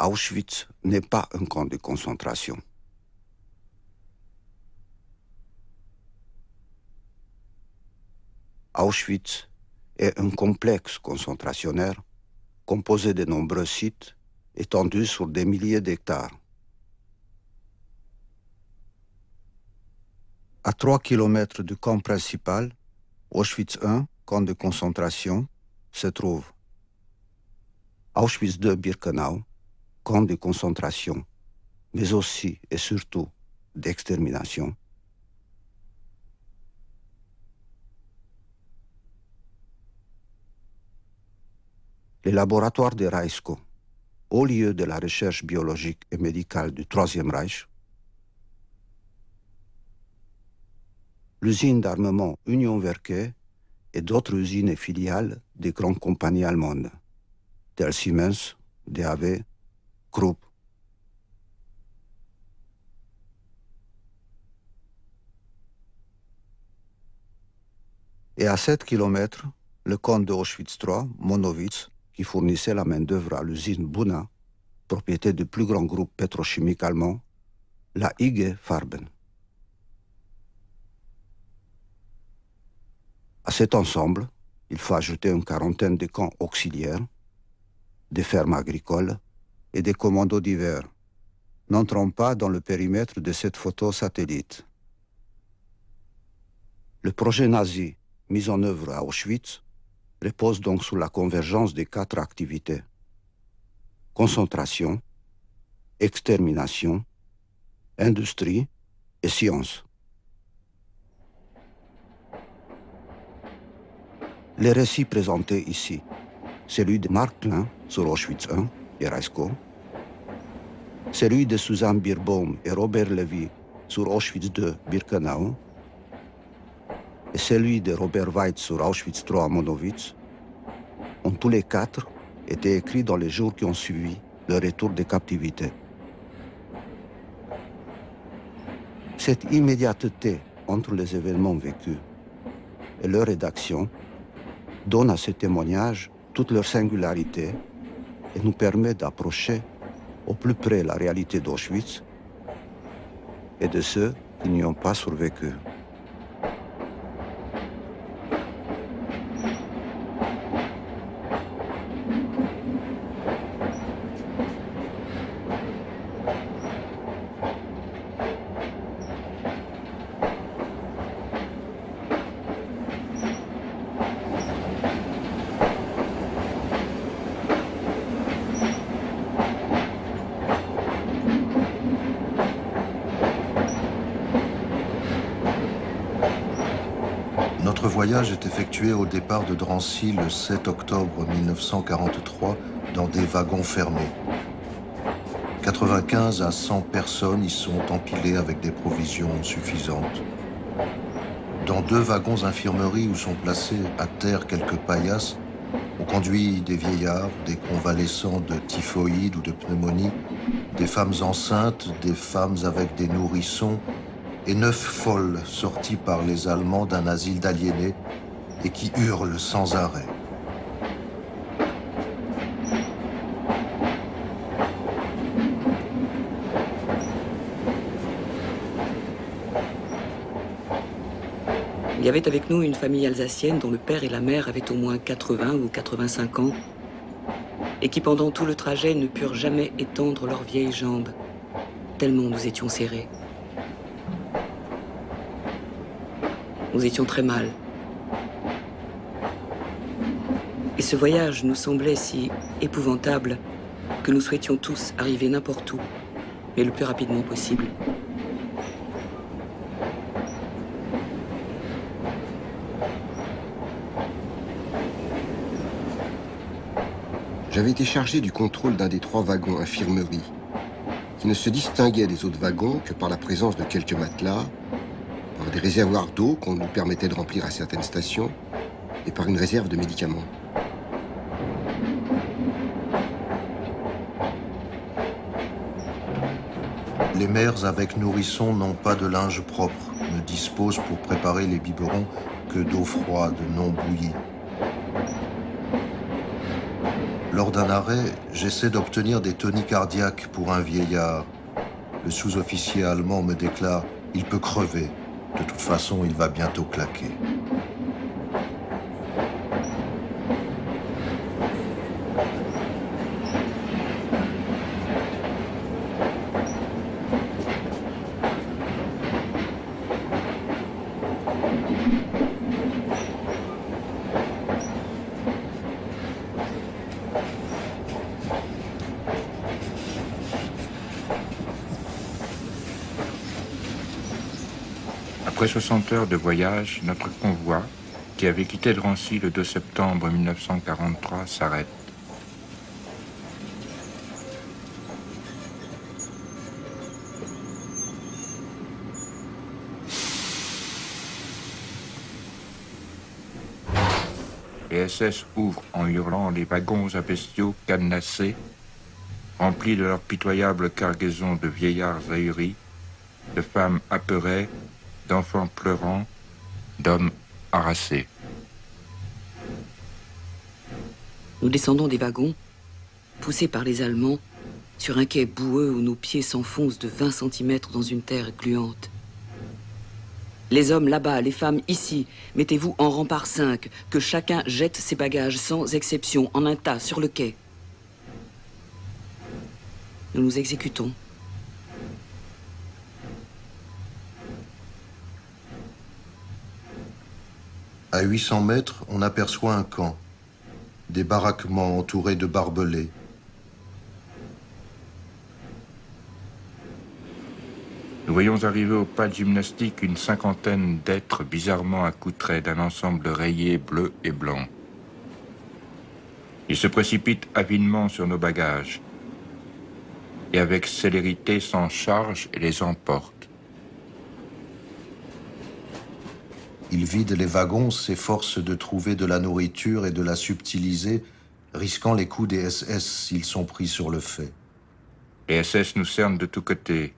Auschwitz n'est pas un camp de concentration. Auschwitz est un complexe concentrationnaire composé de nombreux sites étendus sur des milliers d'hectares. À 3 kilomètres du camp principal, Auschwitz I, camp de concentration, se trouve. Auschwitz II Birkenau, camp de concentration, mais aussi et surtout d'extermination. Les laboratoires de Rajsko, haut lieu de la recherche biologique et médicale du Troisième Reich, l'usine d'armement Union Werke et d'autres usines et filiales des grandes compagnies allemandes, telles Siemens, DAW, Krupp. Et à 7 kilomètres, le camp de Auschwitz III, Monowitz, qui fournissait la main-d'œuvre à l'usine Buna, propriété du plus grand groupe pétrochimique allemand, la IG Farben. À cet ensemble, il faut ajouter une quarantaine de camps auxiliaires, des fermes agricoles et des commandos divers, n'entrant pas dans le périmètre de cette photo satellite. Le projet nazi mis en œuvre à Auschwitz repose donc sur la convergence des 4 activités: concentration, extermination, industrie et science. Les récits présentés ici, celui de Marc Klein sur Auschwitz I et Rajsko, celui de Suzanne Bierbaum et Robert Levy sur Auschwitz II Birkenau, et celui de Robert Weitz sur Auschwitz III Monowitz, ont tous les 4 été écrits dans les jours qui ont suivi le retour de captivité. Cette immédiateté entre les événements vécus et leur rédaction donne à ce témoignage toute leur singularité et nous permet d'approcher au plus près la réalité d'Auschwitz et de ceux qui n'y ont pas survécu. Notre voyage est effectué au départ de Drancy le 7 octobre 1943 dans des wagons fermés. 95 à 100 personnes y sont empilées avec des provisions suffisantes. Dans 2 wagons infirmerie où sont placés à terre quelques paillasses, on conduit des vieillards, des convalescents de typhoïde ou de pneumonie, des femmes enceintes, des femmes avec des nourrissons, et 9 folles sorties par les Allemands d'un asile d'aliénés et qui hurlent sans arrêt. Il y avait avec nous une famille alsacienne dont le père et la mère avaient au moins 80 ou 85 ans et qui pendant tout le trajet ne purent jamais étendre leurs vieilles jambes, tellement nous étions serrés. Nous étions très mal. Et ce voyage nous semblait si épouvantable que nous souhaitions tous arriver n'importe où, mais le plus rapidement possible. J'avais été chargé du contrôle d'un des 3 wagons infirmerie, qui ne se distinguait des autres wagons que par la présence de quelques matelas, par des réservoirs d'eau qu'on nous permettait de remplir à certaines stations, et par une réserve de médicaments. Les mères avec nourrissons n'ont pas de linge propre, ne disposent pour préparer les biberons que d'eau froide non bouillie. Lors d'un arrêt, j'essaie d'obtenir des tonies cardiaques pour un vieillard. Le sous-officier allemand me déclare « Il peut crever. De toute façon, il va bientôt claquer. » Après 60 heures de voyage, notre convoi, qui avait quitté Drancy le 2 septembre 1943, s'arrête. Les SS ouvrent en hurlant les wagons à bestiaux cadenassés, remplis de leur pitoyable cargaison de vieillards ahuris, de femmes apeurées, d'enfants pleurant, d'hommes harassés. Nous descendons des wagons, poussés par les Allemands, sur un quai boueux où nos pieds s'enfoncent de 20 cm dans une terre gluante. Les hommes là-bas, les femmes ici, mettez-vous en rang par 5, que chacun jette ses bagages sans exception, en un tas, sur le quai. Nous nous exécutons. À 800 mètres, on aperçoit un camp. Des baraquements entourés de barbelés. Nous voyons arriver au pas de gymnastique une cinquantaine d'êtres bizarrement accoutrés d'un ensemble rayé bleu et blanc. Ils se précipitent avidement sur nos bagages et avec célérité s'en chargent et les emportent. Ils vident les wagons, s'efforcent de trouver de la nourriture et de la subtiliser, risquant les coups des SS s'ils sont pris sur le fait. Les SS nous cernent de tous côtés,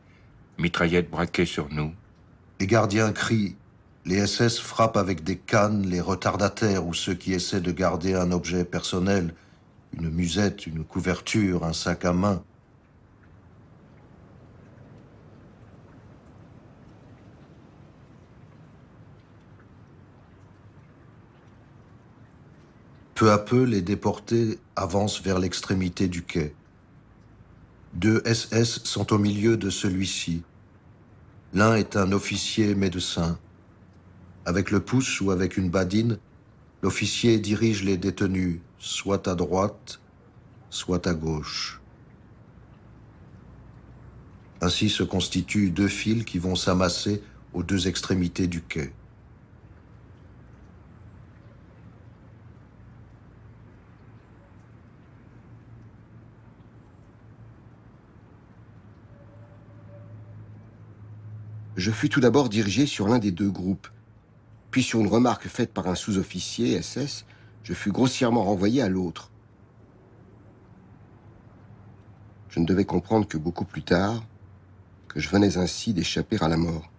mitraillettes braquées sur nous. Les gardiens crient. Les SS frappent avec des cannes les retardataires ou ceux qui essaient de garder un objet personnel, une musette, une couverture, un sac à main. Peu à peu, les déportés avancent vers l'extrémité du quai. 2 SS sont au milieu de celui-ci. L'un est un officier médecin. Avec le pouce ou avec une badine, l'officier dirige les détenus, soit à droite, soit à gauche. Ainsi se constituent 2 files qui vont s'amasser aux 2 extrémités du quai. Je fus tout d'abord dirigé sur l'un des 2 groupes. Puis sur une remarque faite par un sous-officier SS, je fus grossièrement renvoyé à l'autre. Je ne devais comprendre que beaucoup plus tard que je venais ainsi d'échapper à la mort.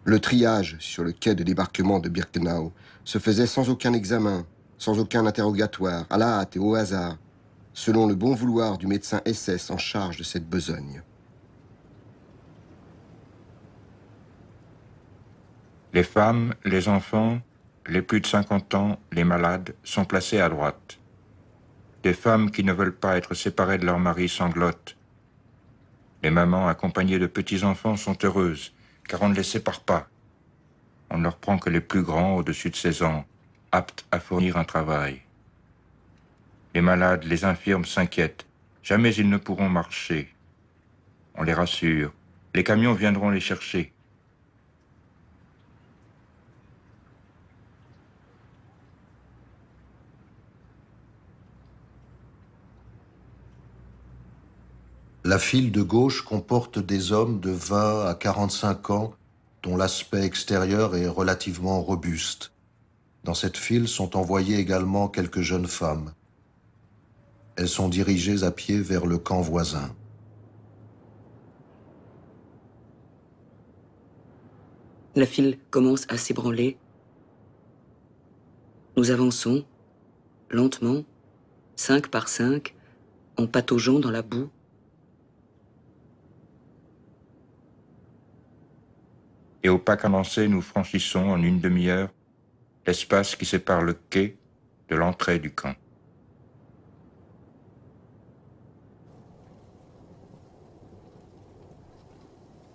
Le triage sur le quai de débarquement de Birkenau se faisait sans aucun examen, sans aucun interrogatoire, à la hâte et au hasard, selon le bon vouloir du médecin SS en charge de cette besogne. Les femmes, les enfants, les plus de 50 ans, les malades sont placés à droite. Des femmes qui ne veulent pas être séparées de leur mari sanglotent. Les mamans accompagnées de petits-enfants sont heureuses, car on ne les sépare pas. On ne leur prend que les plus grands au-dessus de 16 ans, aptes à fournir un travail. Les malades, les infirmes s'inquiètent. Jamais ils ne pourront marcher. On les rassure. Les camions viendront les chercher. La file de gauche comporte des hommes de 20 à 45 ans dont l'aspect extérieur est relativement robuste. Dans cette file sont envoyées également quelques jeunes femmes. Elles sont dirigées à pied vers le camp voisin. La file commence à s'ébranler. Nous avançons, lentement, 5 par 5, en pataugeant dans la boue. Et au pas cadencé, nous franchissons en une demi-heure l'espace qui sépare le quai de l'entrée du camp.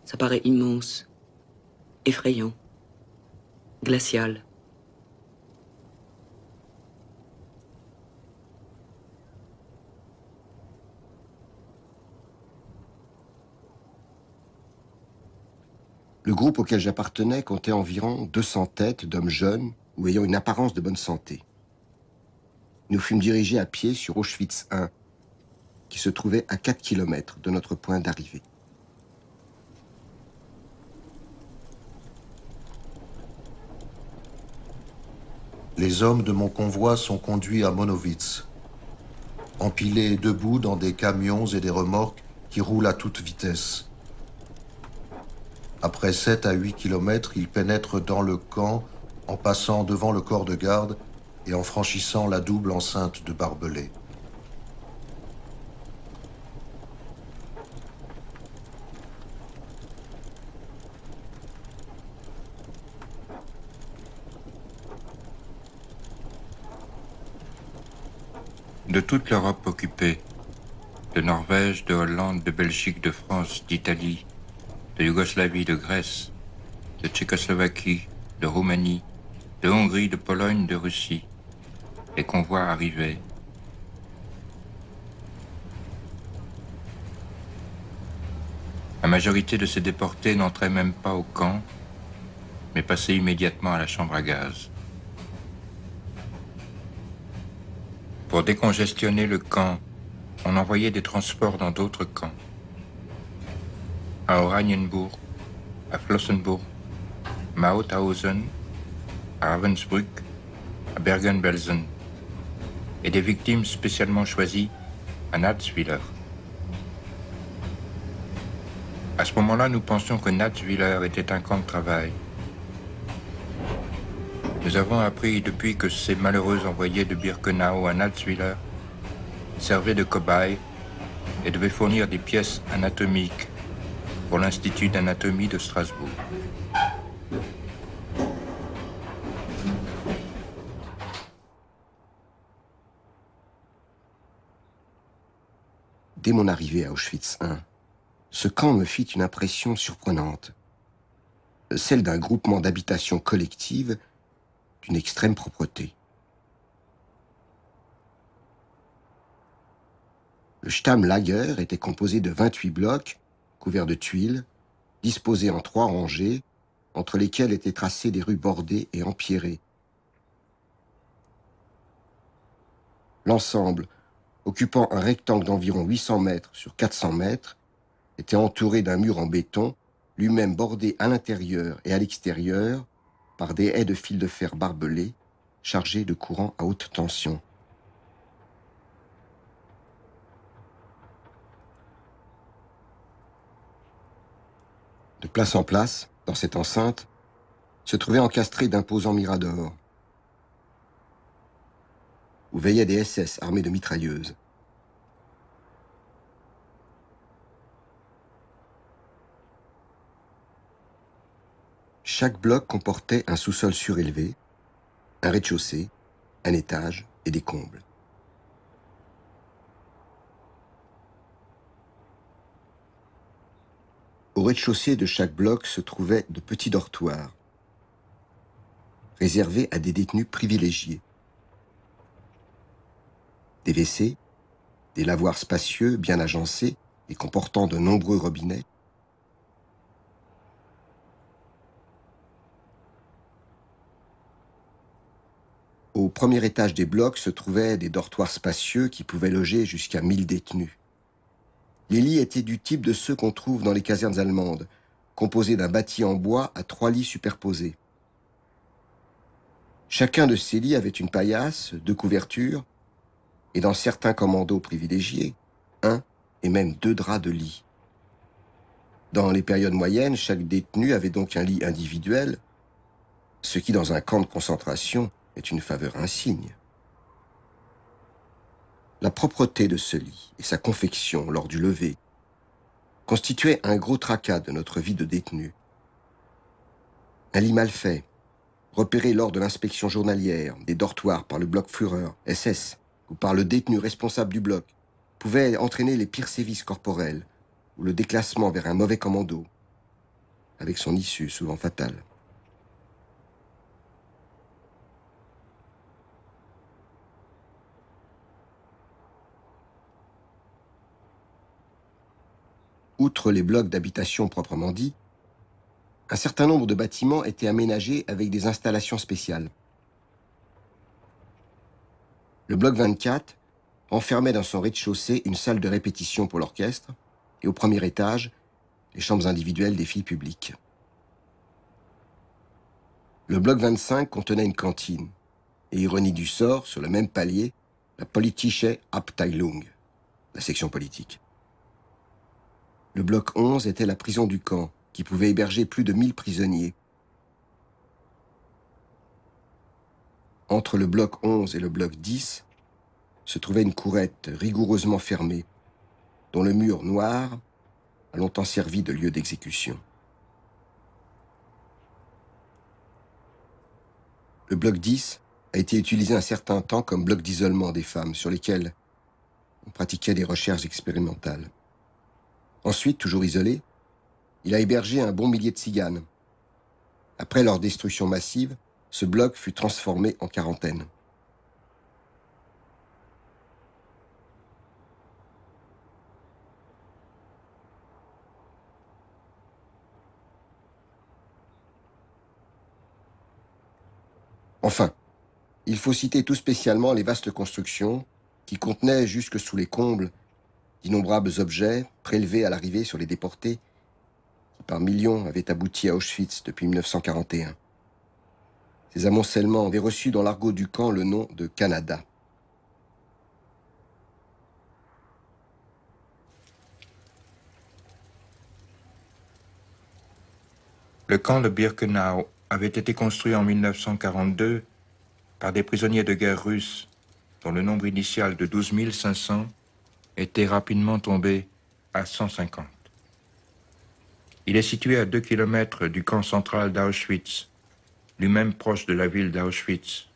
Ça paraît immense, effrayant, glacial. Le groupe auquel j'appartenais comptait environ 200 têtes d'hommes jeunes ou ayant une apparence de bonne santé. Nous fûmes dirigés à pied sur Auschwitz I, qui se trouvait à 4 km de notre point d'arrivée. Les hommes de mon convoi sont conduits à Monowitz, empilés debout dans des camions et des remorques qui roulent à toute vitesse. Après 7 à 8 kilomètres, ils pénètrent dans le camp en passant devant le corps de garde et en franchissant la double enceinte de barbelés. De toute l'Europe occupée, de Norvège, de Hollande, de Belgique, de France, d'Italie, de Yougoslavie, de Grèce, de Tchécoslovaquie, de Roumanie, de Hongrie, de Pologne, de Russie, les convois arrivaient. La majorité de ces déportés n'entraient même pas au camp, mais passaient immédiatement à la chambre à gaz. Pour décongestionner le camp, on envoyait des transports dans d'autres camps. À Oranienburg, à Flossenburg, Mauthausen, à Ravensbrück, à Bergen-Belsen, et des victimes spécialement choisies à Natzwiller. À ce moment-là, nous pensions que Natzwiller était un camp de travail. Nous avons appris depuis que ces malheureux envoyés de Birkenau à Natzwiller servaient de cobayes et devaient fournir des pièces anatomiques pour l'Institut d'anatomie de Strasbourg. Dès mon arrivée à Auschwitz I, ce camp me fit une impression surprenante, celle d'un groupement d'habitation collective d'une extrême propreté. Le Stammlager était composé de 28 blocs couverts de tuiles, disposés en 3 rangées, entre lesquelles étaient tracées des rues bordées et empierrées. L'ensemble, occupant un rectangle d'environ 800 mètres sur 400 mètres, était entouré d'un mur en béton, lui-même bordé à l'intérieur et à l'extérieur par des haies de fil de fer barbelés chargés de courants à haute tension. De place en place, dans cette enceinte, se trouvaient encastrés d'imposants miradors, où veillaient des SS armés de mitrailleuses. Chaque bloc comportait un sous-sol surélevé, un rez-de-chaussée, un étage et des combles. Au rez-de-chaussée de chaque bloc se trouvaient de petits dortoirs, réservés à des détenus privilégiés. Des WC, des lavoirs spacieux bien agencés et comportant de nombreux robinets, au premier étage des blocs se trouvaient des dortoirs spacieux qui pouvaient loger jusqu'à 1000 détenus. Les lits étaient du type de ceux qu'on trouve dans les casernes allemandes, composés d'un bâti en bois à 3 lits superposés. Chacun de ces lits avait une paillasse, 2 couvertures, et dans certains commandos privilégiés, 1 et même 2 draps de lit. Dans les périodes moyennes, chaque détenu avait donc un lit individuel, ce qui, dans un camp de concentration, est une faveur insigne. La propreté de ce lit et sa confection lors du lever constituaient un gros tracas de notre vie de détenu. Un lit mal fait, repéré lors de l'inspection journalière des dortoirs par le Blockführer SS ou par le détenu responsable du bloc, pouvait entraîner les pires sévices corporels ou le déclassement vers un mauvais commando, avec son issue souvent fatale. Outre les blocs d'habitation proprement dits, un certain nombre de bâtiments étaient aménagés avec des installations spéciales. Le bloc 24 renfermait dans son rez-de-chaussée une salle de répétition pour l'orchestre et au premier étage, les chambres individuelles des filles publiques. Le bloc 25 contenait une cantine et, ironie du sort, sur le même palier, la Politische Abteilung, la section politique. Le bloc 11 était la prison du camp, qui pouvait héberger plus de 1000 prisonniers. Entre le bloc 11 et le bloc 10 se trouvait une courette rigoureusement fermée, dont le mur noir a longtemps servi de lieu d'exécution. Le bloc 10 a été utilisé un certain temps comme bloc d'isolement des femmes sur lesquelles on pratiquait des recherches expérimentales. Ensuite, toujours isolé, il a hébergé un bon millier de tziganes. Après leur destruction massive, ce bloc fut transformé en quarantaine. Enfin, il faut citer tout spécialement les vastes constructions qui contenaient jusque sous les combles d'innombrables objets prélevés à l'arrivée sur les déportés qui par millions avaient abouti à Auschwitz depuis 1941. Ces amoncellements avaient reçu dans l'argot du camp le nom de Canada. Le camp de Birkenau avait été construit en 1942 par des prisonniers de guerre russes dont le nombre initial de 12 500 était rapidement tombé à 150. Il est situé à 2 kilomètres du camp central d'Auschwitz, lui-même proche de la ville d'Auschwitz,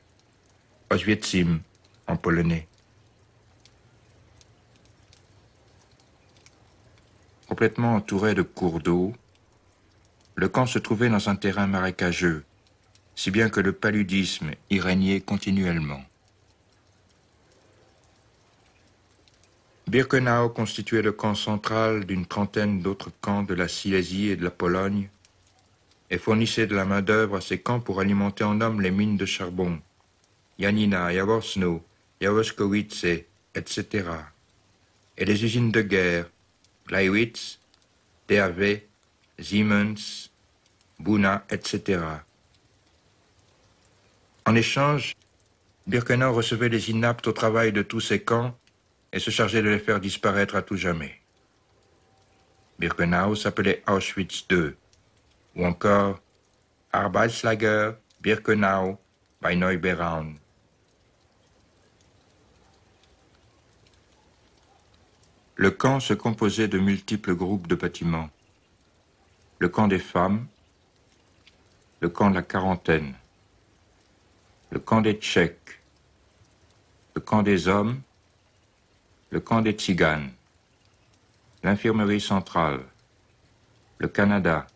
Auschwitzim en polonais. Complètement entouré de cours d'eau, le camp se trouvait dans un terrain marécageux, si bien que le paludisme y régnait continuellement. Birkenau constituait le camp central d'une trentaine d'autres camps de la Silésie et de la Pologne et fournissait de la main-d'œuvre à ces camps pour alimenter en hommes les mines de charbon, Janina, Jaworzno, Jaworskowice, etc. et les usines de guerre, Gleiwitz, DAV, Siemens, Buna, etc. En échange, Birkenau recevait les inaptes au travail de tous ces camps et se chargeait de les faire disparaître à tout jamais. Birkenau s'appelait Auschwitz II, ou encore Arbeitslager Birkenau bei Neuberaun. Le camp se composait de multiples groupes de bâtiments. Le camp des femmes, le camp de la quarantaine, le camp des Tchèques, le camp des hommes, le camp des Tziganes, l'infirmerie centrale, le Canada,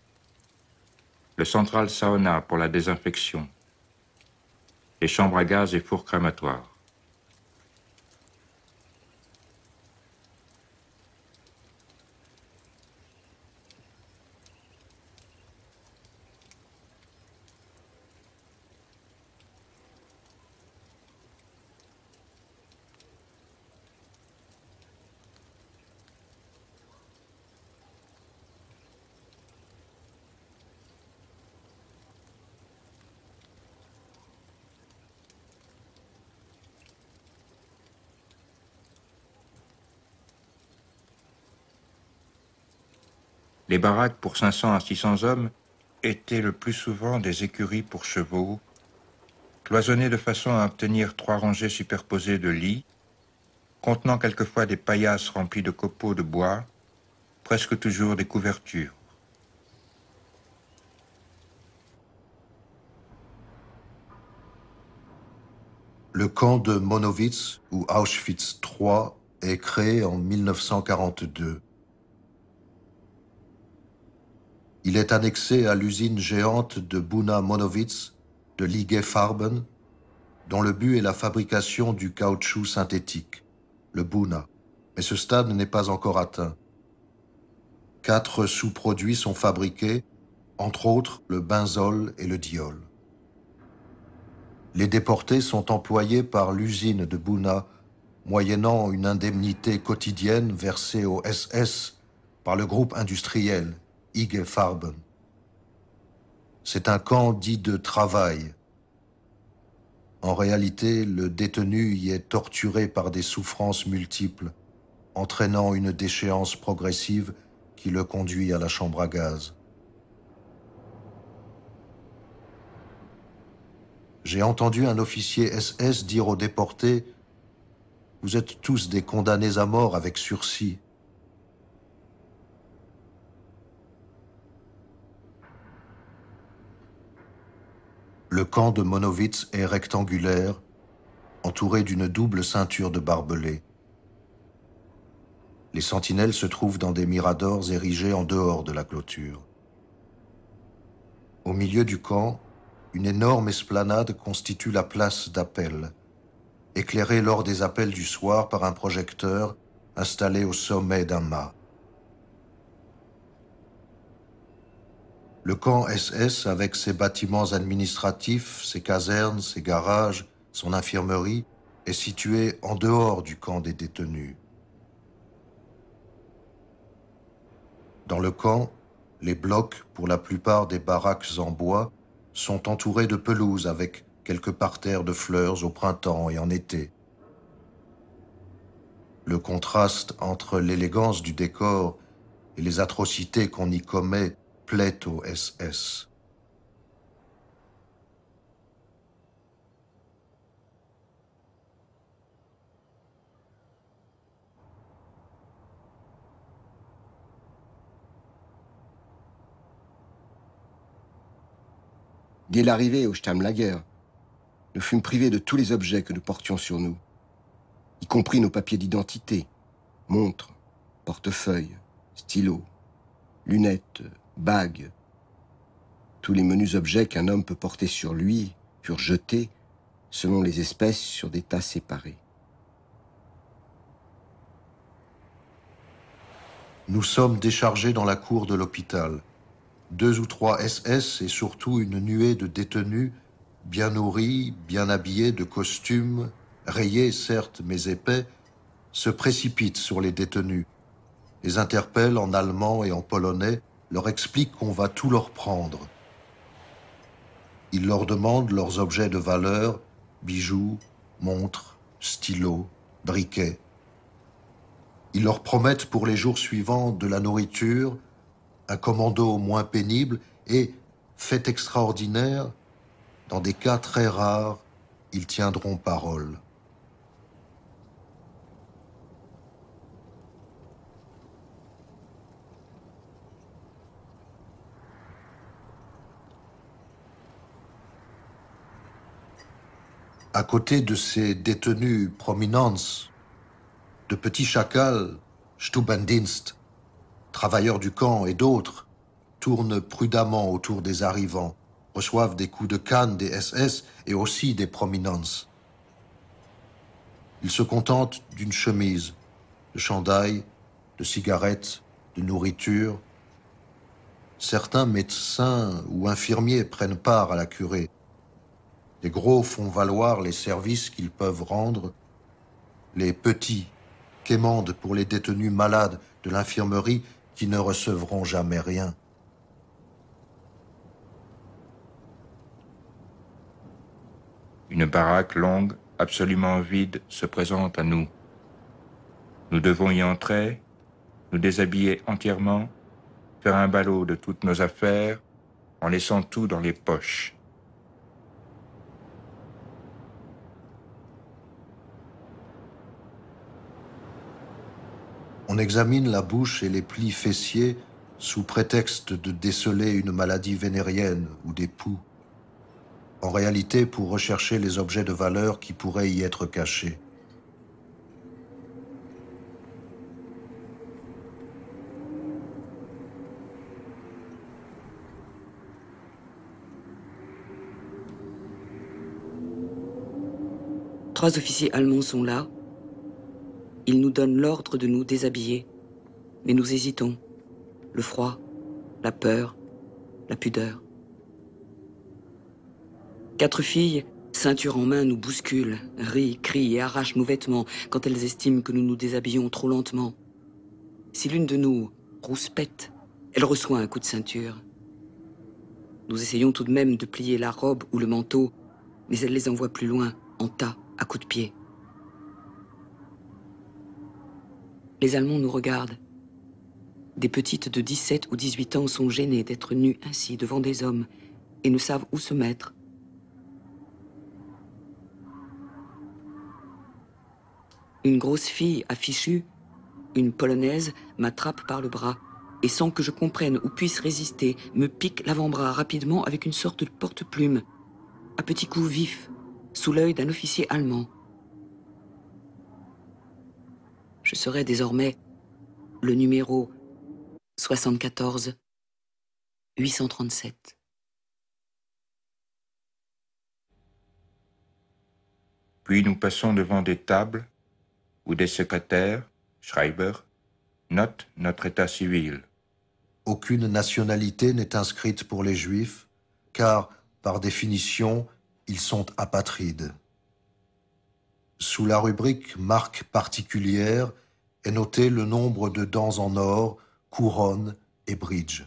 le central sauna pour la désinfection, les chambres à gaz et fours crématoires. Les baraques pour 500 à 600 hommes étaient le plus souvent des écuries pour chevaux, cloisonnés de façon à obtenir 3 rangées superposées de lits, contenant quelquefois des paillasses remplies de copeaux de bois, presque toujours des couvertures. Le camp de Monowitz, ou Auschwitz III, est créé en 1942. Il est annexé à l'usine géante de Buna Monowitz de IG Farben, dont le but est la fabrication du caoutchouc synthétique, le Buna. Mais ce stade n'est pas encore atteint. 4 sous-produits sont fabriqués, entre autres le benzol et le diol. Les déportés sont employés par l'usine de Buna, moyennant une indemnité quotidienne versée au SS par le groupe industriel IG Farben. C'est un camp dit de travail. En réalité, le détenu y est torturé par des souffrances multiples, entraînant une déchéance progressive qui le conduit à la chambre à gaz. J'ai entendu un officier SS dire aux déportés « Vous êtes tous des condamnés à mort avec sursis. » Le camp de Monowitz est rectangulaire, entouré d'une double ceinture de barbelés. Les sentinelles se trouvent dans des miradors érigés en dehors de la clôture. Au milieu du camp, une énorme esplanade constitue la place d'appel, éclairée lors des appels du soir par un projecteur installé au sommet d'un mât. Le camp SS, avec ses bâtiments administratifs, ses casernes, ses garages, son infirmerie, est situé en dehors du camp des détenus. Dans le camp, les blocs, pour la plupart des baraques en bois, sont entourés de pelouse avec quelques parterres de fleurs au printemps et en été. Le contraste entre l'élégance du décor et les atrocités qu'on y commet plaît au SS. Dès l'arrivée au Stammlager, nous fûmes privés de tous les objets que nous portions sur nous, y compris nos papiers d'identité, montres, portefeuilles, stylos, lunettes, bagues. Tous les menus objets qu'un homme peut porter sur lui furent jetés, selon les espèces, sur des tas séparés. Nous sommes déchargés dans la cour de l'hôpital. 2 ou 3 SS et surtout une nuée de détenus, bien nourris, bien habillés, de costumes, rayés certes mais épais, se précipitent sur les détenus, les interpellent en allemand et en polonais, leur expliquent qu'on va tout leur prendre. Ils leur demandent leurs objets de valeur, bijoux, montres, stylos, briquets. Ils leur promettent pour les jours suivants de la nourriture, un commando moins pénible et, fait extraordinaire, dans des cas très rares, ils tiendront parole. À côté de ces détenus prominents, de petits chacals, Stubendienst, travailleurs du camp et d'autres, tournent prudemment autour des arrivants, reçoivent des coups de canne des SS et aussi des prominences. Ils se contentent d'une chemise, de chandail, de cigarettes, de nourriture. Certains médecins ou infirmiers prennent part à la curée. Les gros font valoir les services qu'ils peuvent rendre. Les petits quémandent pour les détenus malades de l'infirmerie qui ne recevront jamais rien. Une baraque longue, absolument vide, se présente à nous. Nous devons y entrer, nous déshabiller entièrement, faire un ballot de toutes nos affaires, en laissant tout dans les poches. On examine la bouche et les plis fessiers sous prétexte de déceler une maladie vénérienne ou des poux. En réalité, pour rechercher les objets de valeur qui pourraient y être cachés. Trois officiers allemands sont là. Ils nous donnent l'ordre de nous déshabiller. Mais nous hésitons. Le froid, la peur, la pudeur. 4 filles, ceinture en main, nous bousculent, rient, crient et arrachent nos vêtements quand elles estiment que nous nous déshabillons trop lentement. Si l'une de nous rouspète, elle reçoit un coup de ceinture. Nous essayons tout de même de plier la robe ou le manteau, mais elle les envoie plus loin, en tas, à coups de pied. Les Allemands nous regardent. Des petites de 17 ou 18 ans sont gênées d'être nues ainsi devant des hommes et ne savent où se mettre. Une grosse fille affichue, une polonaise, m'attrape par le bras et sans que je comprenne ou puisse résister, me pique l'avant-bras rapidement avec une sorte de porte-plume, à petits coups vifs, sous l'œil d'un officier allemand. Je serai désormais le numéro 74 837. Puis nous passons devant des tables où des secrétaires, Schreiber, notent notre état civil. Aucune nationalité n'est inscrite pour les Juifs, car, par définition, ils sont apatrides. Sous la rubrique « Marque particulière » est noté le nombre de dents en or, couronne et bridge.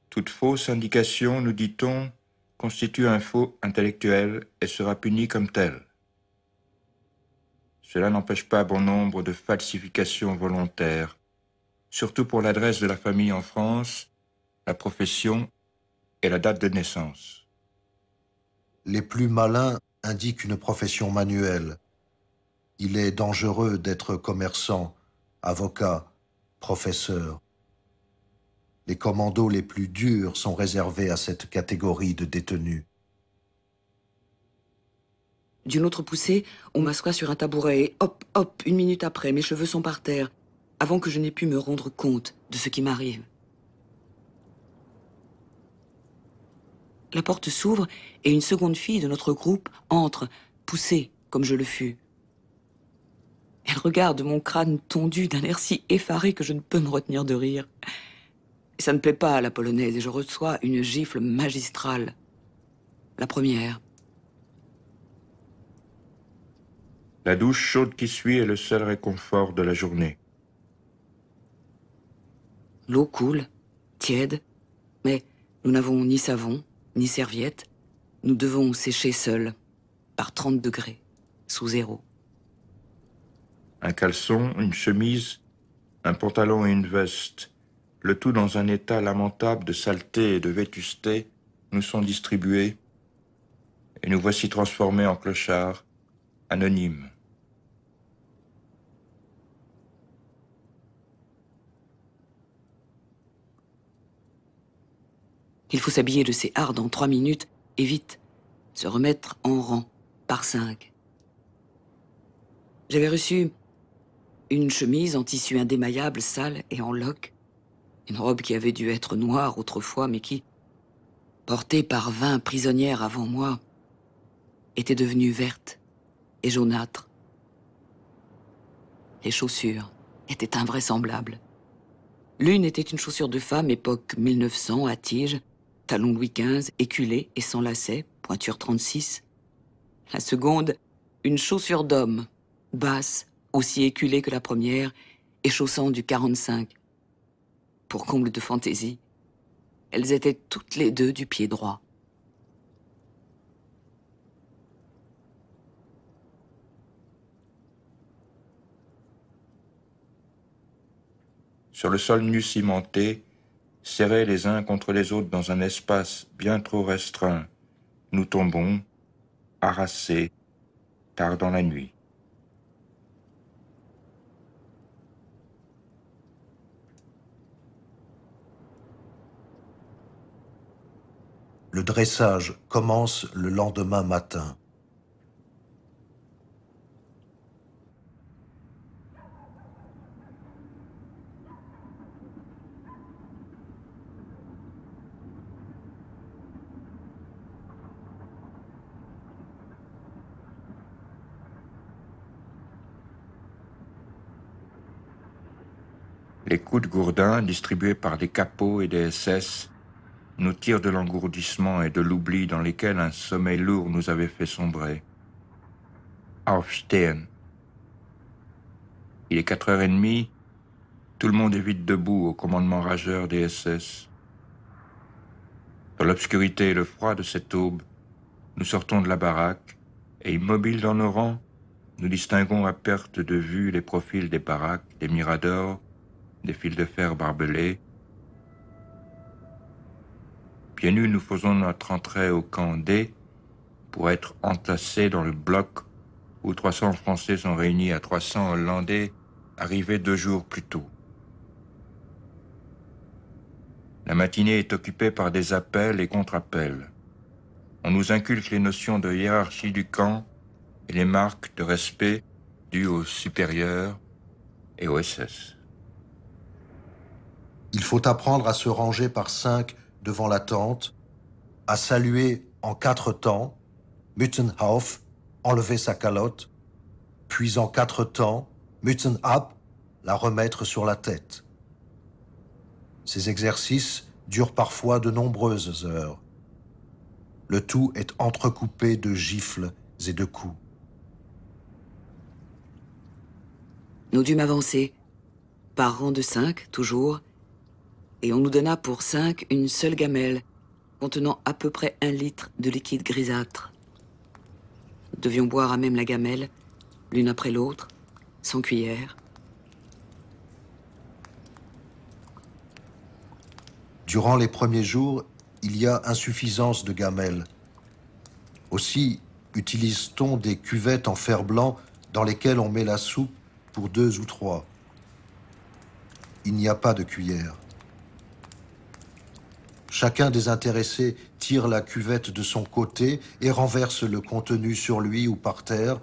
Toute fausse indication, nous dit-on, constitue un faux intellectuel et sera puni comme tel. Cela n'empêche pas bon nombre de falsifications volontaires, surtout pour l'adresse de la famille en France, la profession et la date de naissance. Les plus malins indiquent une profession manuelle. Il est dangereux d'être commerçant, avocat, professeur. Les commandos les plus durs sont réservés à cette catégorie de détenus. D'une autre poussée, on m'assoit sur un tabouret et hop, hop, 1 minute après, mes cheveux sont par terre, avant que je n'ai pu me rendre compte de ce qui m'arrive. La porte s'ouvre et une seconde fille de notre groupe entre, poussée comme je le fus. Elle regarde mon crâne tondu d'un air si effaré que je ne peux me retenir de rire. Et ça ne plaît pas à la polonaise et je reçois une gifle magistrale. La première. La douche chaude qui suit est le seul réconfort de la journée. L'eau coule, tiède, mais nous n'avons ni savon, ni serviette. Nous devons sécher seuls, par 30 degrés, sous zéro. Un caleçon, une chemise, un pantalon et une veste, le tout dans un état lamentable de saleté et de vétusté, nous sont distribués et nous voici transformés en clochards, anonymes. Il faut s'habiller de ces hardes en 3 minutes et vite, se remettre en rang, par 5. J'avais reçu une chemise en tissu indémaillable, sale et en loques, une robe qui avait dû être noire autrefois, mais qui, portée par 20 prisonnières avant moi, était devenue verte et jaunâtre. Les chaussures étaient invraisemblables. L'une était une chaussure de femme, époque 1900, à tige, talon Louis XV, éculé et sans lacets, pointure 36. La seconde, une chaussure d'homme, basse, aussi éculée que la première, et chaussant du 45. Pour comble de fantaisie, elles étaient toutes les deux du pied droit. Sur le sol nu cimenté, serrés les uns contre les autres dans un espace bien trop restreint, nous tombons, harassés, tard dans la nuit. dressage commence le lendemain matin. Les coups de gourdin, distribués par des capots et des SS, nous tirent de l'engourdissement et de l'oubli dans lesquels un sommeil lourd nous avait fait sombrer. Aufstehen. Il est 4h30, tout le monde est vite debout au commandement rageur des SS. Dans l'obscurité et le froid de cette aube, nous sortons de la baraque et, immobiles dans nos rangs, nous distinguons à perte de vue les profils des baraques, des miradors, des fils de fer barbelés. Pieds nus, nous faisons notre entrée au camp D pour être entassés dans le bloc où 300 Français sont réunis à 300 Hollandais arrivés 2 jours plus tôt. La matinée est occupée par des appels et contre-appels. On nous inculque les notions de hiérarchie du camp et les marques de respect dues aux supérieurs et aux SS. Il faut apprendre à se ranger par 5 devant la tente, à saluer en 4 temps, Mützen auf, enlever sa calotte, puis en 4 temps, Mützen ab, la remettre sur la tête. Ces exercices durent parfois de nombreuses heures. Le tout est entrecoupé de gifles et de coups. Nous dûmes avancer, par rang de 5, toujours, et on nous donna pour 5 une seule gamelle, contenant à peu près 1 litre de liquide grisâtre. Nous devions boire à même la gamelle, l'une après l'autre, sans cuillère. Durant les premiers jours, il y a insuffisance de gamelles. Aussi utilise-t-on des cuvettes en fer blanc dans lesquelles on met la soupe pour 2 ou 3. Il n'y a pas de cuillère. Chacun des intéressés tire la cuvette de son côté et renverse le contenu sur lui ou par terre,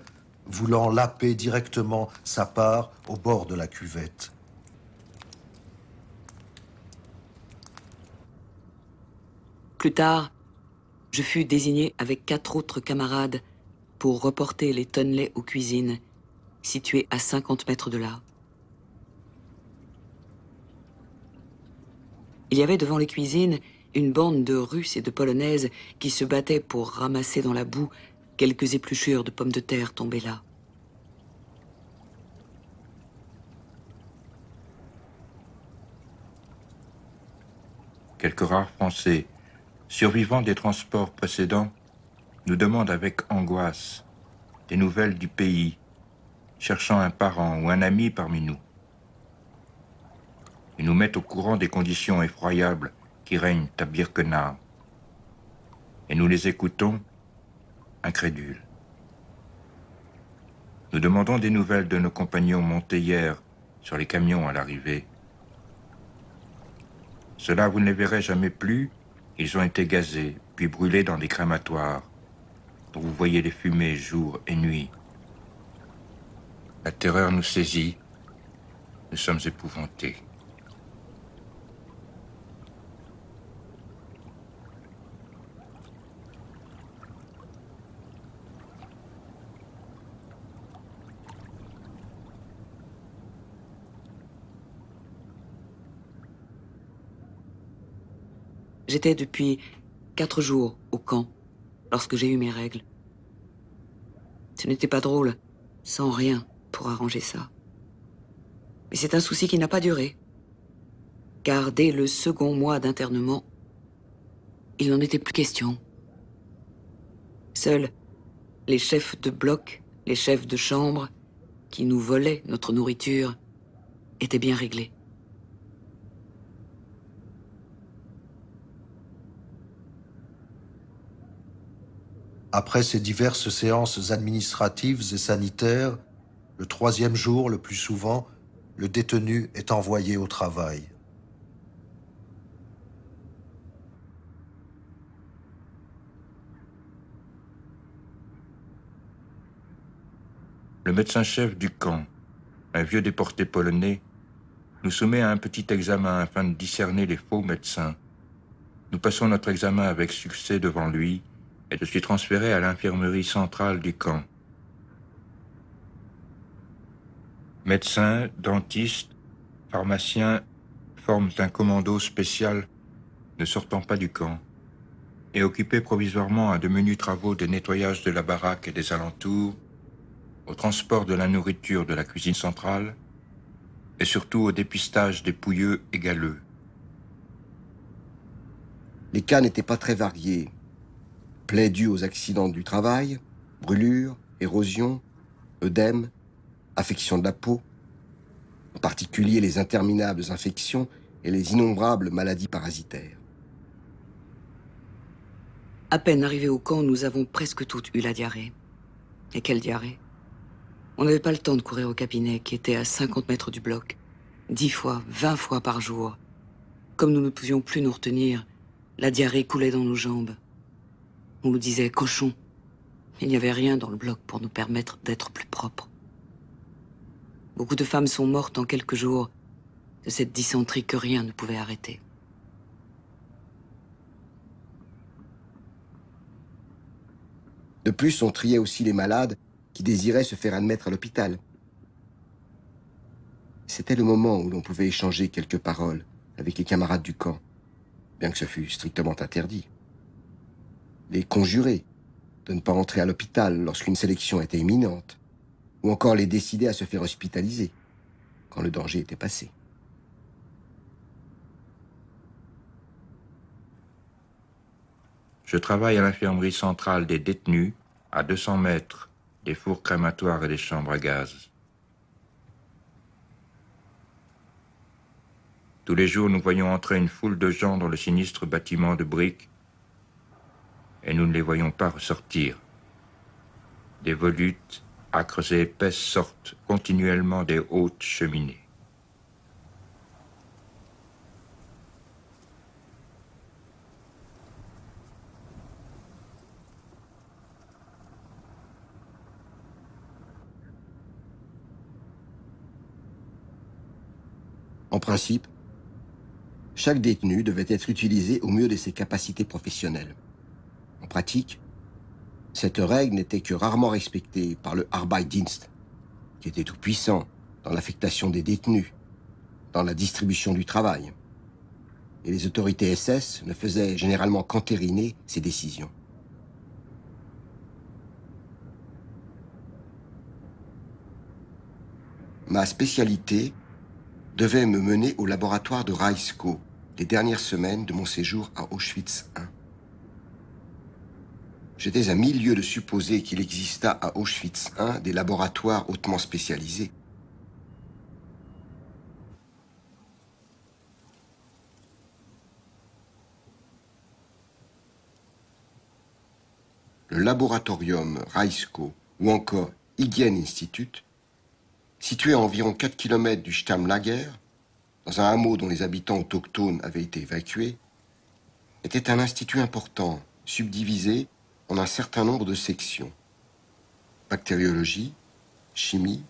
voulant laper directement sa part au bord de la cuvette. Plus tard, je fus désigné avec 4 autres camarades pour reporter les tonnelets aux cuisines, situées à 50 mètres de là. Il y avait devant les cuisines une bande de Russes et de Polonaises qui se battaient pour ramasser dans la boue quelques épluchures de pommes de terre tombées là. Quelques rares Français, survivants des transports précédents, nous demandent avec angoisse des nouvelles du pays, cherchant un parent ou un ami parmi nous. Ils nous mettent au courant des conditions effroyables qui règnent à Birkenau. Et nous les écoutons, incrédules. Nous demandons des nouvelles de nos compagnons montés hier sur les camions à l'arrivée. Ceux-là, vous ne les verrez jamais plus. Ils ont été gazés, puis brûlés dans des crématoires, dont vous voyez les fumées jour et nuit. La terreur nous saisit. Nous sommes épouvantés. J'étais depuis 4 jours au camp, lorsque j'ai eu mes règles. Ce n'était pas drôle, sans rien pour arranger ça. Mais c'est un souci qui n'a pas duré. Car dès le second mois d'internement, il n'en était plus question. Seuls les chefs de bloc, les chefs de chambre, qui nous volaient notre nourriture, étaient bien réglés. Après ces diverses séances administratives et sanitaires, le 3e jour, le plus souvent, le détenu est envoyé au travail. Le médecin-chef du camp, un vieux déporté polonais, nous soumet à un petit examen afin de discerner les faux médecins. Nous passons notre examen avec succès devant lui et je suis transféré à l'infirmerie centrale du camp. Médecins, dentistes, pharmaciens forment un commando spécial ne sortant pas du camp et occupés provisoirement à de menus travaux de nettoyage de la baraque et des alentours, au transport de la nourriture de la cuisine centrale et surtout au dépistage des pouilleux et galeux. Les cas n'étaient pas très variés. Plaies dues aux accidents du travail, brûlures, érosion, œdème, affection de la peau, en particulier les interminables infections et les innombrables maladies parasitaires. À peine arrivés au camp, nous avons presque toutes eu la diarrhée. Et quelle diarrhée! On n'avait pas le temps de courir au cabinet, qui était à 50 mètres du bloc. 10 fois, 20 fois par jour. Comme nous ne pouvions plus nous retenir, la diarrhée coulait dans nos jambes. On nous disait « cochon ». Il n'y avait rien dans le bloc pour nous permettre d'être plus propres. Beaucoup de femmes sont mortes en quelques jours de cette dysenterie que rien ne pouvait arrêter. De plus, on triait aussi les malades qui désiraient se faire admettre à l'hôpital. C'était le moment où l'on pouvait échanger quelques paroles avec les camarades du camp, bien que ce fût strictement interdit. Les conjurer de ne pas entrer à l'hôpital lorsqu'une sélection était imminente, ou encore les décider à se faire hospitaliser quand le danger était passé. Je travaille à l'infirmerie centrale des détenus, à 200 mètres des fours crématoires et des chambres à gaz. Tous les jours, nous voyons entrer une foule de gens dans le sinistre bâtiment de briques et nous ne les voyons pas ressortir. Des volutes, âcres et épaisses, sortent continuellement des hautes cheminées. En principe, chaque détenu devait être utilisé au mieux de ses capacités professionnelles. En pratique, cette règle n'était que rarement respectée par le Arbeitsdienst, qui était tout puissant dans l'affectation des détenus, dans la distribution du travail. Et les autorités SS ne faisaient généralement qu'entériner ces décisions. Ma spécialité devait me mener au laboratoire de Rajsko les dernières semaines de mon séjour à Auschwitz I. J'étais à 1000 lieues de supposer qu'il exista à Auschwitz I des laboratoires hautement spécialisés. Le laboratorium Rajsko ou encore Hygieninstitut, situé à environ 4 km du Stammlager, dans un hameau dont les habitants autochtones avaient été évacués, était un institut important, subdivisé en un certain nombre de sections. Bactériologie, chimie,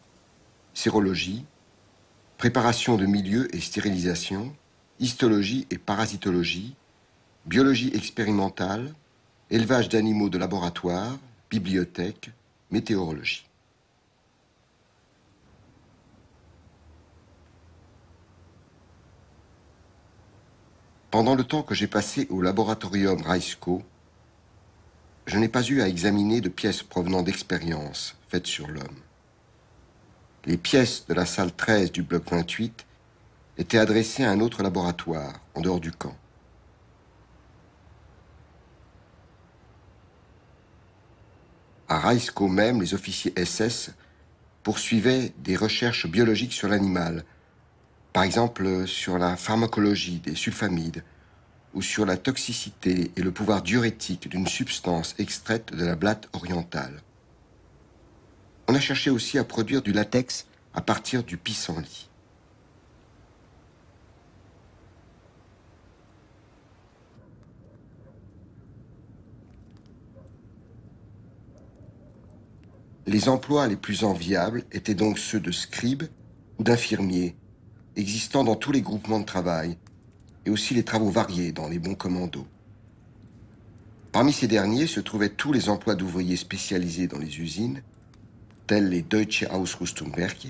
sérologie, préparation de milieux et stérilisation, histologie et parasitologie, biologie expérimentale, élevage d'animaux de laboratoire, bibliothèque, météorologie. Pendant le temps que j'ai passé au laboratorium Rajsko, je n'ai pas eu à examiner de pièces provenant d'expériences faites sur l'homme. Les pièces de la salle 13 du bloc 28 étaient adressées à un autre laboratoire, en dehors du camp. À Rajsko même, les officiers SS poursuivaient des recherches biologiques sur l'animal, par exemple sur la pharmacologie des sulfamides ou sur la toxicité et le pouvoir diurétique d'une substance extraite de la blatte orientale. On a cherché aussi à produire du latex à partir du pissenlit. Les emplois les plus enviables étaient donc ceux de scribes ou d'infirmiers, existant dans tous les groupements de travail, et aussi les travaux variés dans les bons commandos. Parmi ces derniers se trouvaient tous les emplois d'ouvriers spécialisés dans les usines, tels les Deutsche Ausrüstungswerke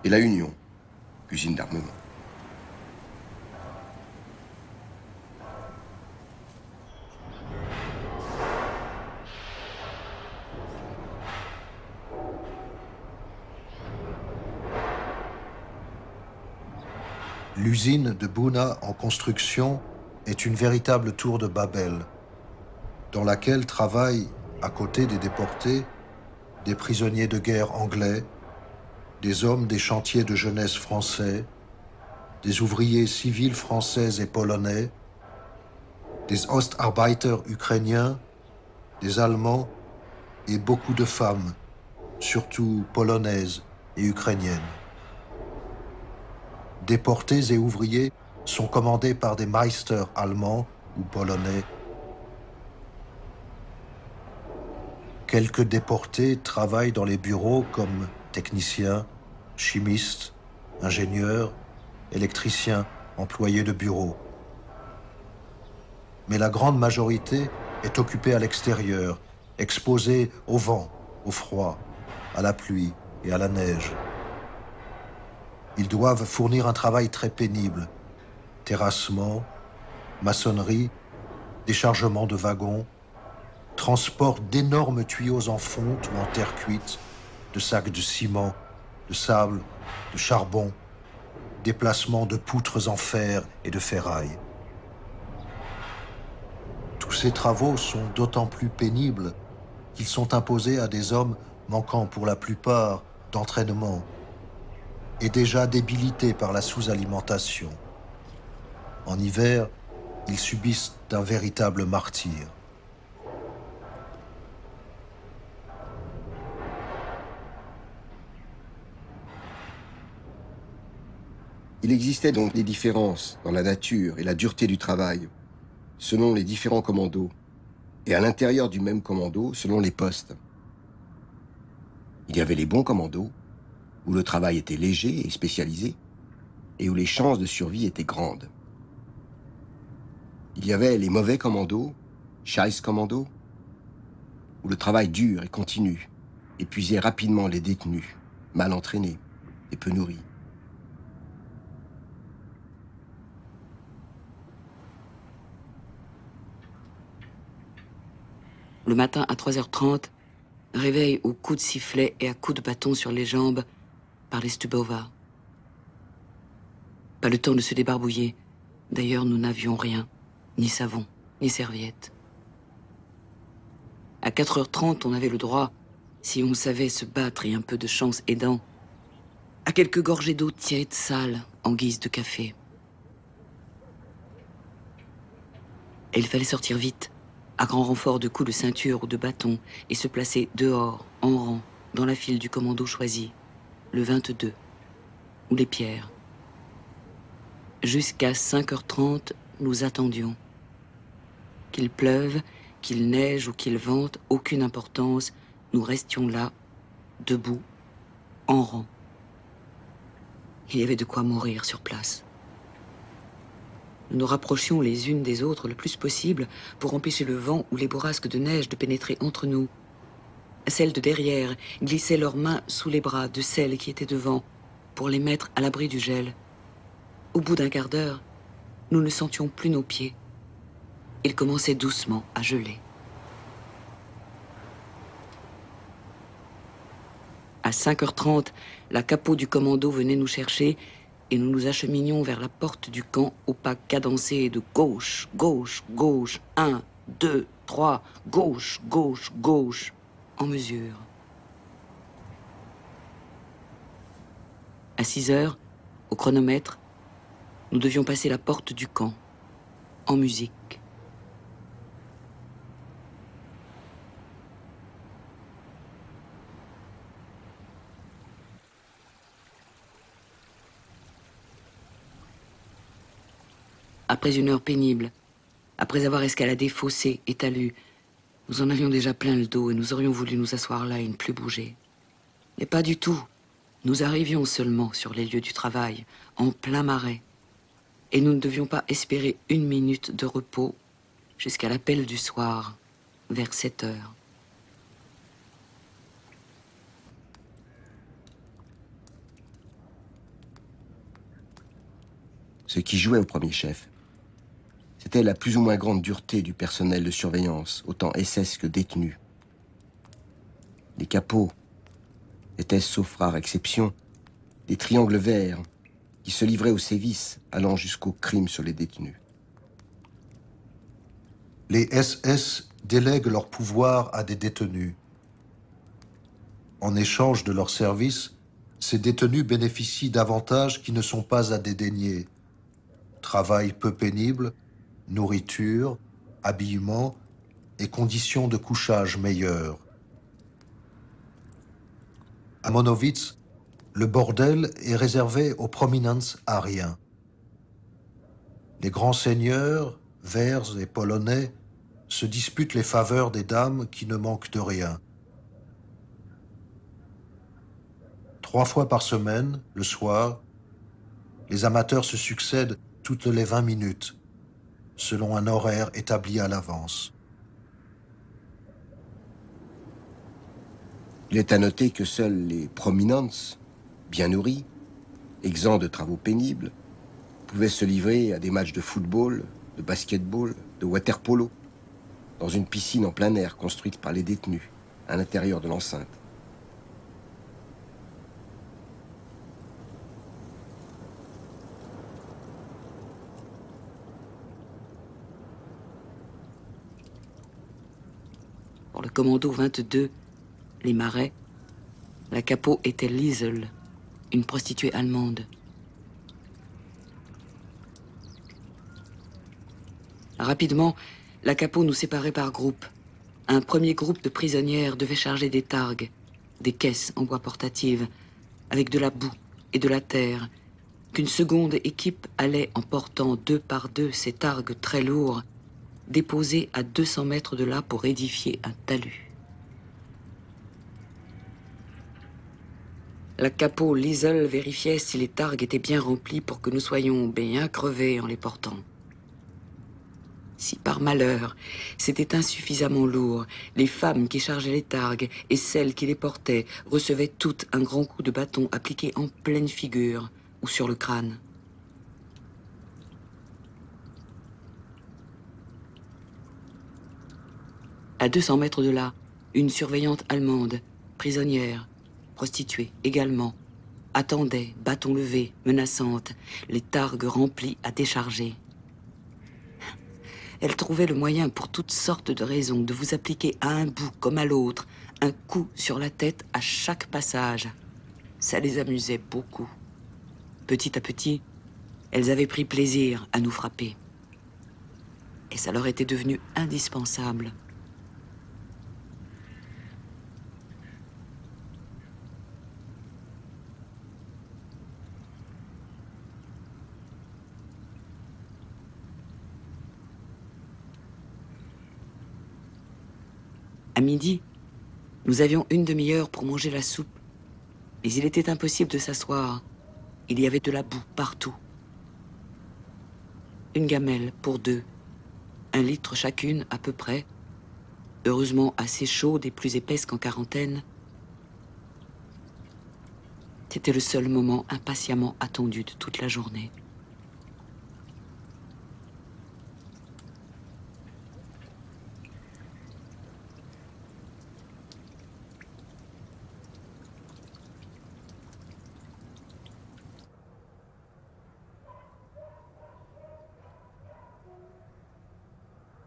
et la Union, usine d'armement. L'usine de Buna en construction est une véritable tour de Babel, dans laquelle travaillent, à côté des déportés, des prisonniers de guerre anglais, des hommes des chantiers de jeunesse français, des ouvriers civils français et polonais, des Ostarbeiter ukrainiens, des Allemands et beaucoup de femmes, surtout polonaises et ukrainiennes. Déportés et ouvriers sont commandés par des Meister allemands ou polonais. Quelques déportés travaillent dans les bureaux comme techniciens, chimistes, ingénieurs, électriciens, employés de bureau. Mais la grande majorité est occupée à l'extérieur, exposée au vent, au froid, à la pluie et à la neige. Ils doivent fournir un travail très pénible. Terrassement, maçonnerie, déchargement de wagons, transport d'énormes tuyaux en fonte ou en terre cuite, de sacs de ciment, de sable, de charbon, déplacement de poutres en fer et de ferraille. Tous ces travaux sont d'autant plus pénibles qu'ils sont imposés à des hommes manquant pour la plupart d'entraînement et déjà débilités par la sous-alimentation. En hiver, ils subissent un véritable martyre. Il existait donc des différences dans la nature et la dureté du travail, selon les différents commandos, et à l'intérieur du même commando, selon les postes. Il y avait les bons commandos, où le travail était léger et spécialisé, et où les chances de survie étaient grandes. Il y avait les mauvais commandos, Scheiß-commandos, où le travail dur et continu épuisait rapidement les détenus, mal entraînés et peu nourris. Le matin à 3h30, réveil aux coups de sifflet et à coups de bâton sur les jambes par les Stubova. Pas le temps de se débarbouiller. D'ailleurs, nous n'avions rien, ni savon, ni serviette. À 4h30, on avait le droit, si on savait se battre et un peu de chance aidant, à quelques gorgées d'eau tiède, sale, en guise de café. Et il fallait sortir vite, à grand renfort de coups de ceinture ou de bâton, et se placer dehors, en rang, dans la file du commando choisi, le 22, ou les pierres. Jusqu'à 5h30, nous attendions. Qu'il pleuve, qu'il neige ou qu'il vente, aucune importance, nous restions là, debout, en rang. Il y avait de quoi mourir sur place. Nous nous rapprochions les unes des autres le plus possible pour empêcher le vent ou les bourrasques de neige de pénétrer entre nous. Celles de derrière glissaient leurs mains sous les bras de celles qui étaient devant pour les mettre à l'abri du gel. Au bout d'un quart d'heure, nous ne sentions plus nos pieds. Ils commençaient doucement à geler. À 5h30, la capot du commando venait nous chercher et nous nous acheminions vers la porte du camp au pas cadencé de gauche, gauche, gauche, 1, 2, 3, gauche, gauche, gauche, en mesure. À 6h, au chronomètre, nous devions passer la porte du camp, en musique. Après une heure pénible, après avoir escaladé fossés et talus, Nous en avions déjà plein le dos et nous aurions voulu nous asseoir là et ne plus bouger. Mais pas du tout. Nous arrivions seulement sur les lieux du travail, en plein marais. Et nous ne devions pas espérer une minute de repos jusqu'à l'appel du soir, vers 7 heures. Ce qui jouait au premier chef, c'était la plus ou moins grande dureté du personnel de surveillance, autant SS que détenu. Les capots étaient, sauf rare exception, des triangles verts qui se livraient aux sévices allant jusqu'au crime sur les détenus. Les SS délèguent leur pouvoir à des détenus. En échange de leurs services, ces détenus bénéficient d'avantages qui ne sont pas à dédaigner. Travail peu pénible, nourriture, habillement et conditions de couchage meilleures. À Monowitz, le bordel est réservé aux prominents ariens. Les grands seigneurs, verts et polonais, se disputent les faveurs des dames qui ne manquent de rien. 3 fois par semaine, le soir, les amateurs se succèdent toutes les 20 minutes, selon un horaire établi à l'avance. Il est à noter que seuls les prominents, bien nourris, exempts de travaux pénibles, pouvaient se livrer à des matchs de football, de basketball, de water-polo, dans une piscine en plein air construite par les détenus, à l'intérieur de l'enceinte. Pour le commando 22, les Marais, la capot était Liesel, une prostituée allemande. Rapidement, la capot nous séparait par groupes. Un premier groupe de prisonnières devait charger des targues, des caisses en bois portatives, avec de la boue et de la terre, qu'une seconde équipe allait, en portant 2 par 2 ces targues très lourds, déposés à 200 mètres de là pour édifier un talus. La capot Liesel vérifiait si les targues étaient bien remplies pour que nous soyons bien crevés en les portant. Si par malheur, c'était insuffisamment lourd, les femmes qui chargeaient les targues et celles qui les portaient recevaient toutes un grand coup de bâton appliqué en pleine figure ou sur le crâne. À 200 mètres de là, une surveillante allemande, prisonnière, prostituée également, attendait, bâton levé, menaçante, les targues remplies à décharger. Elle trouvait le moyen, pour toutes sortes de raisons, de vous appliquer à un bout comme à l'autre un coup sur la tête à chaque passage. Ça les amusait beaucoup. Petit à petit, elles avaient pris plaisir à nous frapper. Et ça leur était devenu indispensable. À midi, nous avions une demi-heure pour manger la soupe. Mais il était impossible de s'asseoir. Il y avait de la boue partout. Une gamelle pour 2. 1 litre chacune, à peu près. Heureusement assez chaude et plus épaisse qu'en quarantaine. C'était le seul moment impatiemment attendu de toute la journée.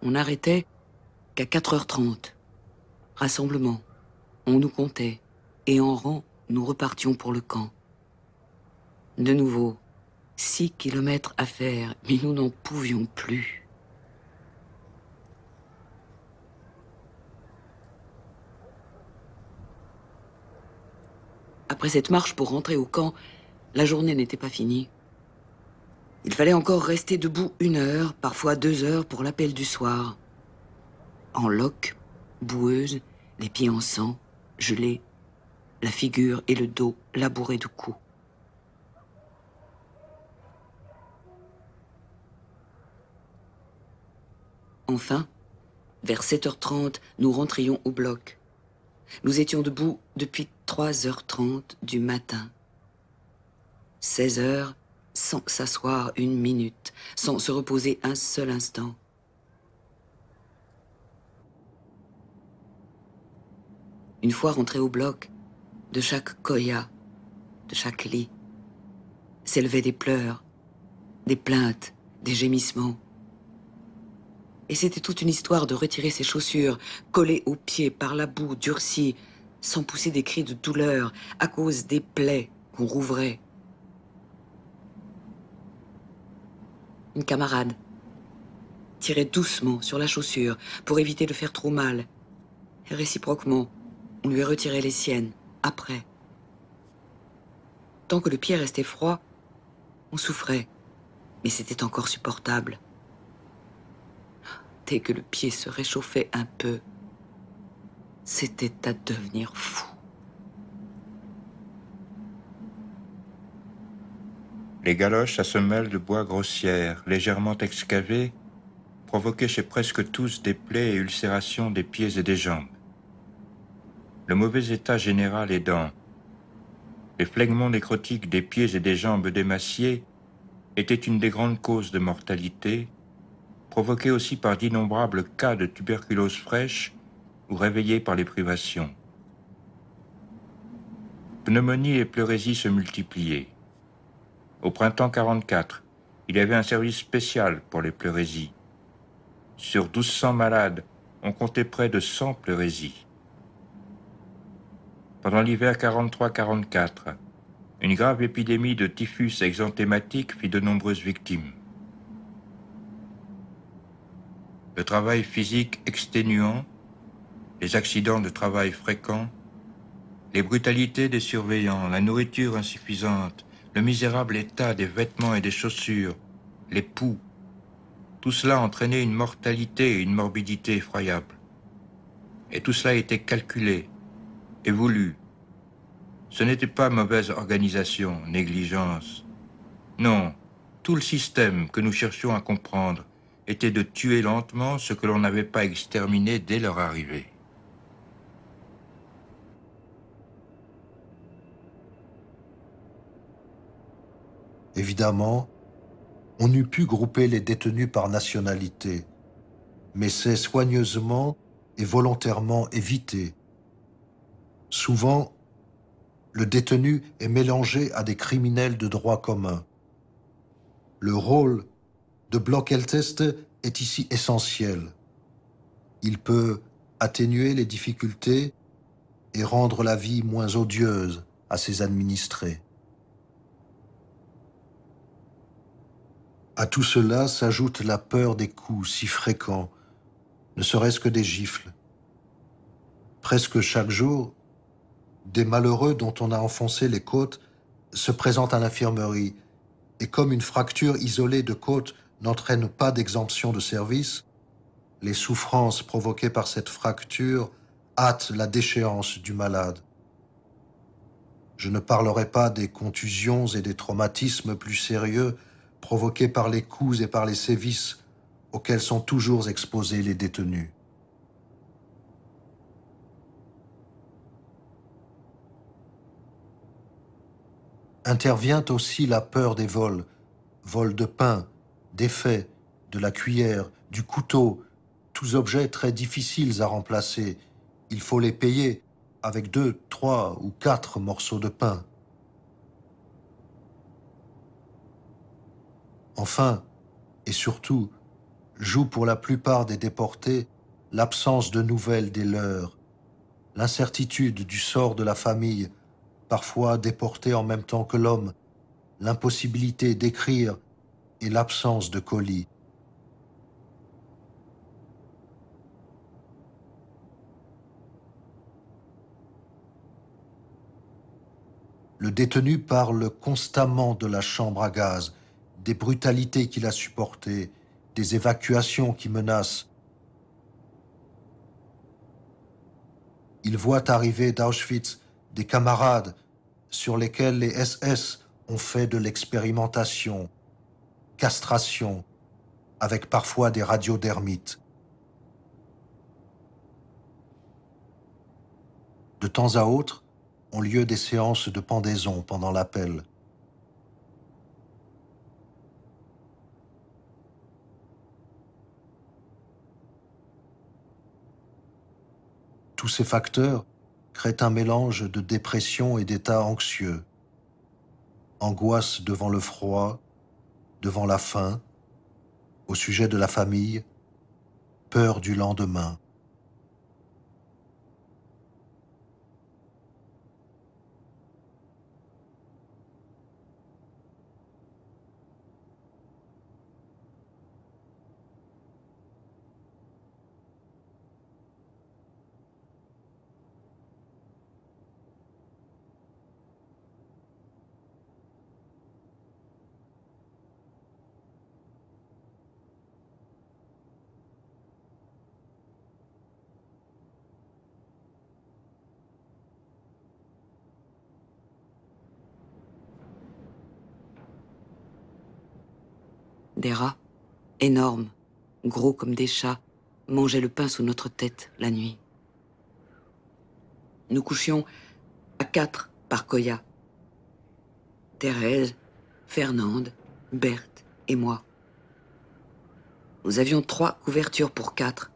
On n'arrêtait qu'à 4h30. Rassemblement. On nous comptait. Et en rang, nous repartions pour le camp. De nouveau, 6 kilomètres à faire, mais nous n'en pouvions plus. Après cette marche pour rentrer au camp, la journée n'était pas finie. Il fallait encore rester debout 1 heure, parfois 2 heures pour l'appel du soir. En loques, boueuse, les pieds en sang, gelés, la figure et le dos labourés de coups. Enfin, vers 7h30, nous rentrions au bloc. Nous étions debout depuis 3h30 du matin. 16h, sans s'asseoir une minute, sans se reposer un seul instant. Une fois rentrés au bloc, de chaque koya, de chaque lit, s'élevaient des pleurs, des plaintes, des gémissements. Et c'était toute une histoire de retirer ses chaussures, collées aux pieds par la boue durcie, sans pousser des cris de douleur à cause des plaies qu'on rouvrait. Une camarade tirait doucement sur la chaussure pour éviter de faire trop mal. Et réciproquement, on lui retirait les siennes, après. Tant que le pied restait froid, on souffrait, mais c'était encore supportable. Dès que le pied se réchauffait un peu, c'était à devenir fou. Les galoches à semelles de bois grossières, légèrement excavées, provoquaient chez presque tous des plaies et ulcérations des pieds et des jambes. Le mauvais état général aidant, les phlegmons nécrotiques des pieds et des jambes démaciés étaient une des grandes causes de mortalité, provoquées aussi par d'innombrables cas de tuberculose fraîche ou réveillés par les privations. Pneumonie et pleurésie se multipliaient. Au printemps 44, il y avait un service spécial pour les pleurésies. Sur 1200 malades, on comptait près de 100 pleurésies. Pendant l'hiver 43-44, une grave épidémie de typhus exanthématique fit de nombreuses victimes. Le travail physique exténuant, les accidents de travail fréquents, les brutalités des surveillants, la nourriture insuffisante, le misérable état des vêtements et des chaussures, les poux, tout cela entraînait une mortalité et une morbidité effroyables. Et tout cela était calculé et voulu. Ce n'était pas mauvaise organisation, négligence. Non, tout le système que nous cherchions à comprendre était de tuer lentement ce que l'on n'avait pas exterminé dès leur arrivée. Évidemment, on eût pu grouper les détenus par nationalité, mais c'est soigneusement et volontairement évité. Souvent, le détenu est mélangé à des criminels de droit commun. Le rôle de Blockheltest est ici essentiel. Il peut atténuer les difficultés et rendre la vie moins odieuse à ses administrés. À tout cela s'ajoute la peur des coups si fréquents, ne serait-ce que des gifles. Presque chaque jour, des malheureux dont on a enfoncé les côtes se présentent à l'infirmerie, et comme une fracture isolée de côte n'entraîne pas d'exemption de service, les souffrances provoquées par cette fracture hâtent la déchéance du malade. Je ne parlerai pas des contusions et des traumatismes plus sérieux provoqués par les coups et par les sévices auxquels sont toujours exposés les détenus. Intervient aussi la peur des vols, vols de pain, d'effets, de la cuillère, du couteau, tous objets très difficiles à remplacer. Il faut les payer avec 2, 3 ou 4 morceaux de pain. Enfin, et surtout, joue pour la plupart des déportés l'absence de nouvelles des leurs, l'incertitude du sort de la famille, parfois déportée en même temps que l'homme, l'impossibilité d'écrire et l'absence de colis. Le détenu parle constamment de la chambre à gaz, des brutalités qu'il a supportées, des évacuations qui menacent. Il voit arriver d'Auschwitz des camarades sur lesquels les SS ont fait de l'expérimentation, castration, avec parfois des radiodermites. De temps à autre, ont lieu des séances de pendaison pendant l'appel. Tous ces facteurs créent un mélange de dépression et d'état anxieux. Angoisse devant le froid, devant la faim, au sujet de la famille, peur du lendemain. Des rats, énormes, gros comme des chats, mangeaient le pain sous notre tête la nuit. Nous couchions à 4 par Koya. Thérèse, Fernande, Berthe et moi. Nous avions 3 couvertures pour 4.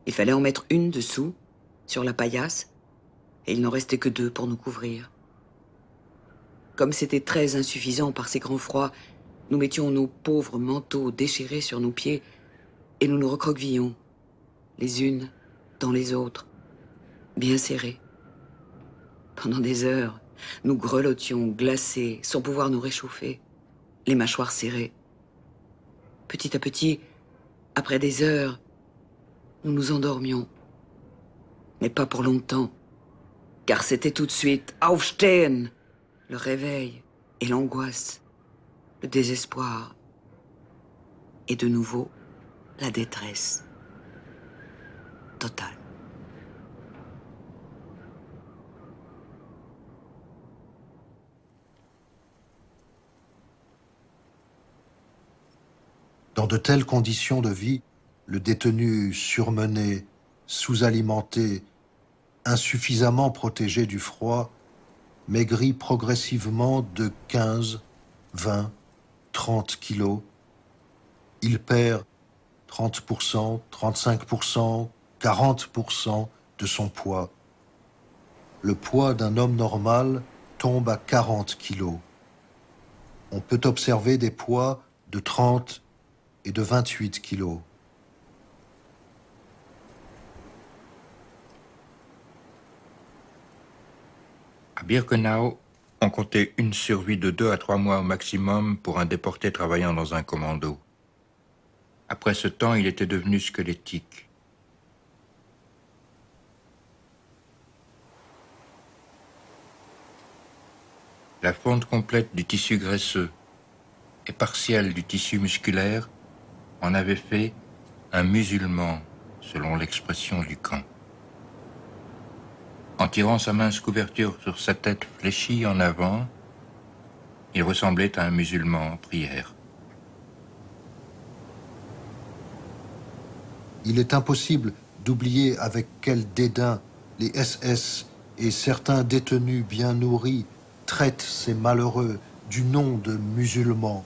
Il fallait en mettre une dessous, sur la paillasse, et il n'en restait que 2 pour nous couvrir. Comme c'était très insuffisant par ces grands froids, nous mettions nos pauvres manteaux déchirés sur nos pieds et nous nous recroquevillions, les unes dans les autres, bien serrés. Pendant des heures, nous grelottions, glacés, sans pouvoir nous réchauffer, les mâchoires serrées. Petit à petit, après des heures, nous nous endormions. Mais pas pour longtemps, car c'était tout de suite « Aufstehen !» le réveil et l'angoisse, le désespoir, et de nouveau, la détresse totale. Dans de telles conditions de vie, le détenu surmené, sous-alimenté, insuffisamment protégé du froid, maigrit progressivement de 15, 20, 30 kilos. Il perd 30%, 35%, 40% de son poids. Le poids d'un homme normal tombe à 40 kilos. On peut observer des poids de 30 et de 28 kilos. À Birkenau, on comptait une survie de 2 à 3 mois au maximum pour un déporté travaillant dans un commando. Après ce temps, il était devenu squelettique. La fonte complète du tissu graisseux et partielle du tissu musculaire en avait fait un musulman, selon l'expression du camp. En tirant sa mince couverture sur sa tête fléchie en avant, il ressemblait à un musulman en prière. Il est impossible d'oublier avec quel dédain les SS et certains détenus bien nourris traitent ces malheureux du nom de musulmans.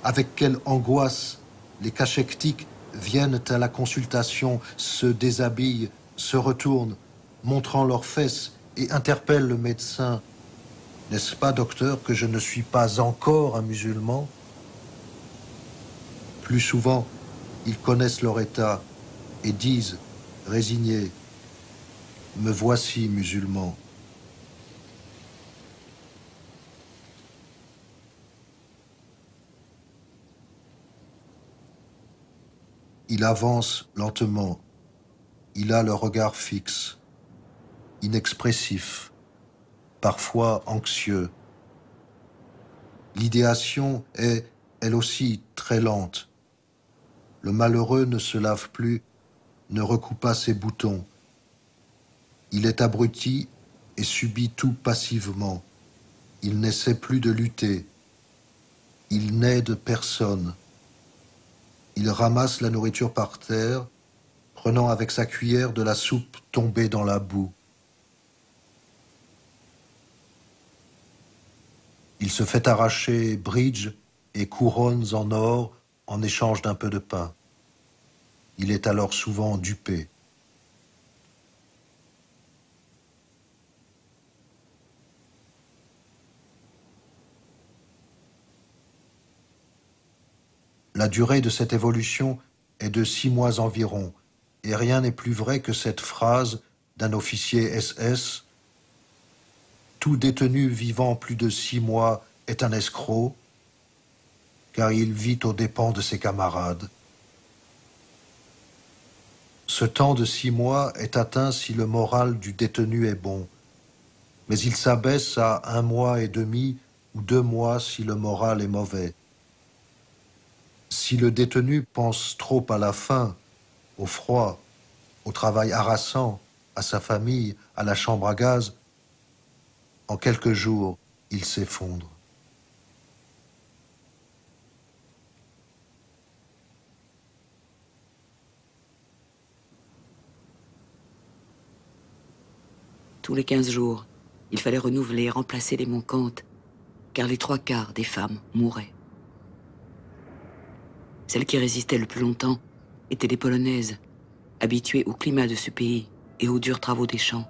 Avec quelle angoisse les cachectiques viennent à la consultation, se déshabillent, se retournent, montrant leurs fesses et interpellent le médecin. « N'est-ce pas, docteur, que je ne suis pas encore un musulman ?» Plus souvent, ils connaissent leur état et disent, résignés, « Me voici musulman. » Il avance lentement. Il a le regard fixe, inexpressif, parfois anxieux. L'idéation est, elle aussi, très lente. Le malheureux ne se lave plus, ne recoue pas ses boutons. Il est abruti et subit tout passivement. Il n'essaie plus de lutter. Il n'aide personne. Il ramasse la nourriture par terre, prenant avec sa cuillère de la soupe tombée dans la boue. Il se fait arracher bridge et couronnes en or en échange d'un peu de pain. Il est alors souvent dupé. La durée de cette évolution est de 6 mois environ, et rien n'est plus vrai que cette phrase d'un officier SS: « Tout détenu vivant plus de 6 mois est un escroc, car il vit aux dépens de ses camarades. » Ce temps de 6 mois est atteint si le moral du détenu est bon, mais il s'abaisse à 1 mois et demi ou 2 mois si le moral est mauvais. Si le détenu pense trop à la faim, au froid, au travail harassant, à sa famille, à la chambre à gaz, en quelques jours, il s'effondre. Tous les 15 jours, il fallait renouveler et remplacer les manquantes, car les 3/4 des femmes mouraient. Celles qui résistaient le plus longtemps étaient les Polonaises, habituées au climat de ce pays et aux durs travaux des champs.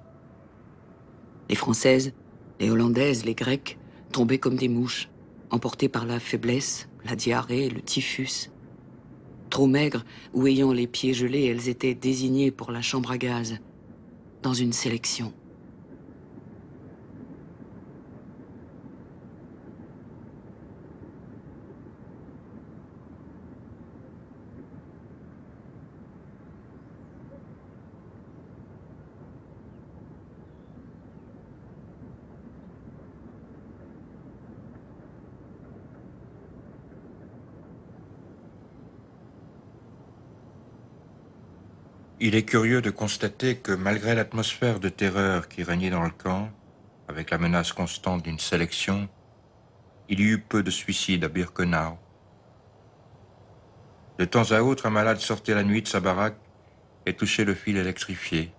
Les Françaises, les Hollandaises, les Grecques tombaient comme des mouches, emportées par la faiblesse, la diarrhée, le typhus. Trop maigres ou ayant les pieds gelés, elles étaient désignées pour la chambre à gaz, dans une sélection. Il est curieux de constater que malgré l'atmosphère de terreur qui régnait dans le camp, avec la menace constante d'une sélection, il y eut peu de suicides à Birkenau. De temps à autre, un malade sortait la nuit de sa baraque et touchait le fil électrifié.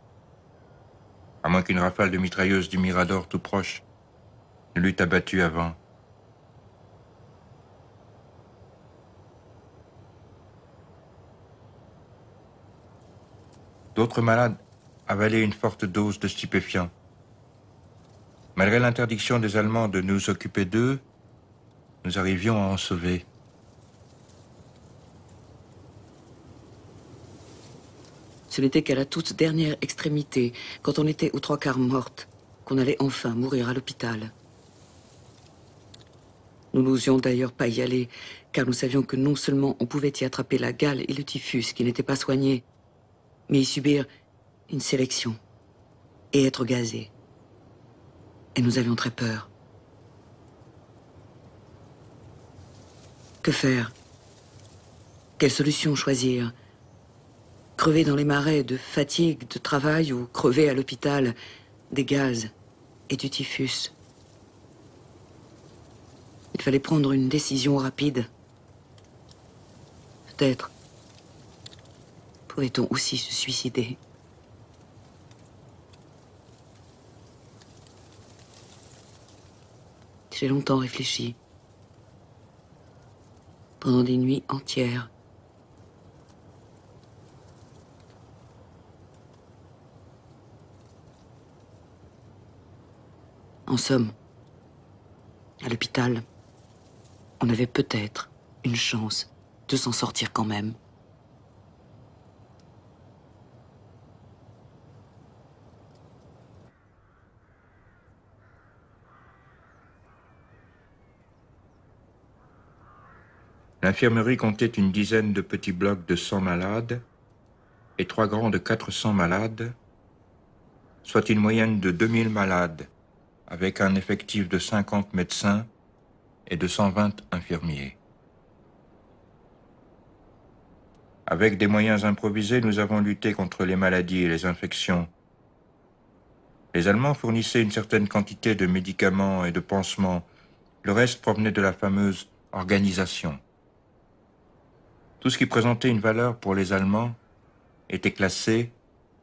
À moins qu'une rafale de mitrailleuse du Mirador tout proche ne l'eût abattu avant. D'autres malades avalaient une forte dose de stupéfiants. Malgré l'interdiction des Allemands de nous occuper d'eux, nous arrivions à en sauver. Ce n'était qu'à la toute dernière extrémité, quand on était aux 3/4 morte, qu'on allait enfin mourir à l'hôpital. Nous n'osions d'ailleurs pas y aller, car nous savions que non seulement on pouvait y attraper la gale et le typhus qui n'étaient pas soignés, mais y subir une sélection et être gazés. Et nous avions très peur. Que faire? Quelle solution choisir? Crever dans les marais de fatigue, de travail, ou crever à l'hôpital des gaz et du typhus? Il fallait prendre une décision rapide. Peut-être pouvait-on aussi se suicider. J'ai longtemps réfléchi. Pendant des nuits entières. En somme, à l'hôpital, on avait peut-être une chance de s'en sortir quand même. L'infirmerie comptait une dizaine de petits blocs de 100 malades et 3 grands de 400 malades, soit une moyenne de 2000 malades, avec un effectif de 50 médecins et de 120 infirmiers. Avec des moyens improvisés, nous avons lutté contre les maladies et les infections Les Allemands fournissaient une certaine quantité de médicaments et de pansements. Le reste provenait de la fameuse organisation. Tout ce qui présentait une valeur pour les Allemands était classé,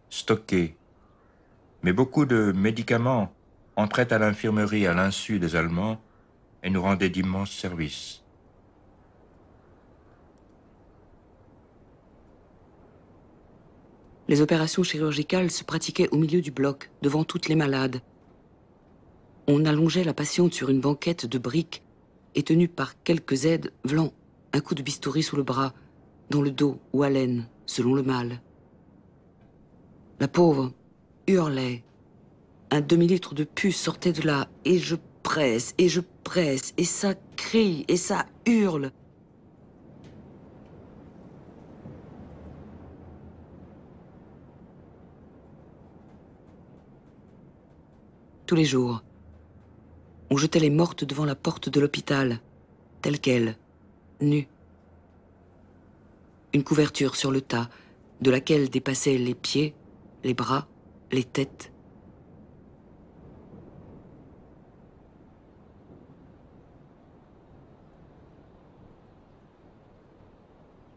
stocké. Mais beaucoup de médicaments entraient à l'infirmerie à l'insu des Allemands et nous rendaient d'immenses services. Les opérations chirurgicales se pratiquaient au milieu du bloc, devant toutes les malades. On allongeait la patiente sur une banquette de briques et tenue par quelques aides, vlant un coup de bistouri sous le bras, dans le dos ou à l'aine, selon le mal. La pauvre hurlait. Un demi-litre de pus sortait de là, et je presse, et ça crie, et ça hurle. Tous les jours, on jetait les mortes devant la porte de l'hôpital, telles quelles, nues. Une couverture sur le tas, de laquelle dépassaient les pieds, les bras, les têtes.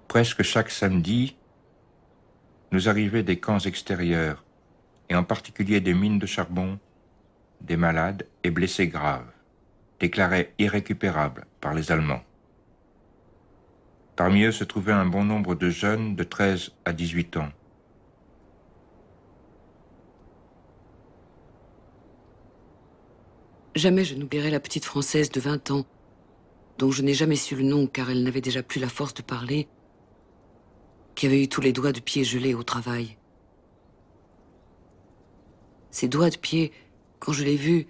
Presque chaque samedi, nous arrivaient des camps extérieurs, et en particulier des mines de charbon, des malades et blessés graves, déclarés irrécupérables par les Allemands. Parmi eux se trouvait un bon nombre de jeunes de 13 à 18 ans. Jamais je n'oublierai la petite Française de 20 ans, dont je n'ai jamais su le nom car elle n'avait déjà plus la force de parler, qui avait eu tous les doigts de pied gelés au travail. Ses doigts de pied, quand je l'ai vue,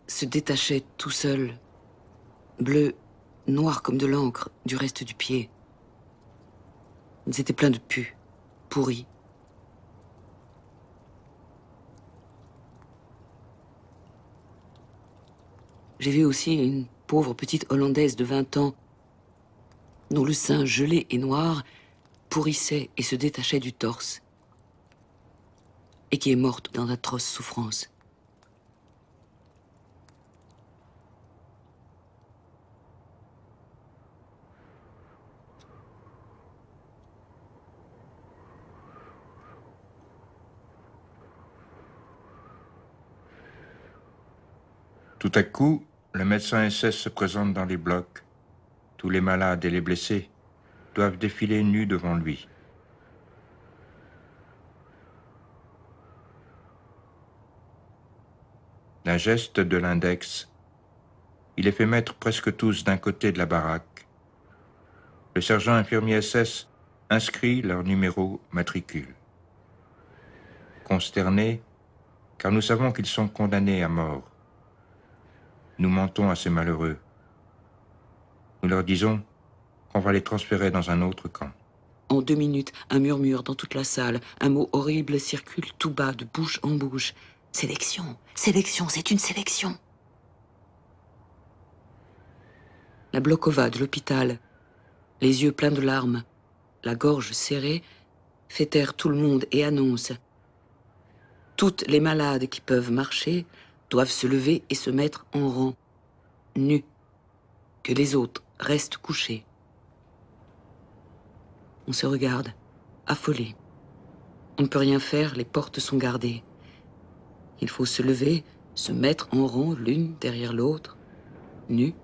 se détachaient tout seuls, bleus, noirs comme de l'encre du reste du pied. Ils étaient pleins de pus, pourris. J'ai vu aussi une pauvre petite Hollandaise de 20 ans, dont le sein gelé et noir pourrissait et se détachait du torse, et qui est morte dans d'atroces souffrances. Tout à coup, le médecin SS se présente dans les blocs. Tous les malades et les blessés doivent défiler nus devant lui. D'un geste de l'index, il les fait mettre presque tous d'un côté de la baraque. Le sergent infirmier SS inscrit leur numéro matricule. Consternés, car nous savons qu'ils sont condamnés à mort, nous mentons à ces malheureux. Nous leur disons qu'on va les transférer dans un autre camp. En 2 minutes, un murmure dans toute la salle. Un mot horrible circule tout bas, de bouche en bouche. Sélection, sélection, c'est une sélection. La Blokova de l'hôpital, les yeux pleins de larmes, la gorge serrée, fait taire tout le monde et annonce: toutes les malades qui peuvent marcher doivent se lever et se mettre en rang, nus, que les autres restent couchés. On se regarde, affolé. On ne peut rien faire, les portes sont gardées. Il faut se lever, se mettre en rang l'une derrière l'autre, nus.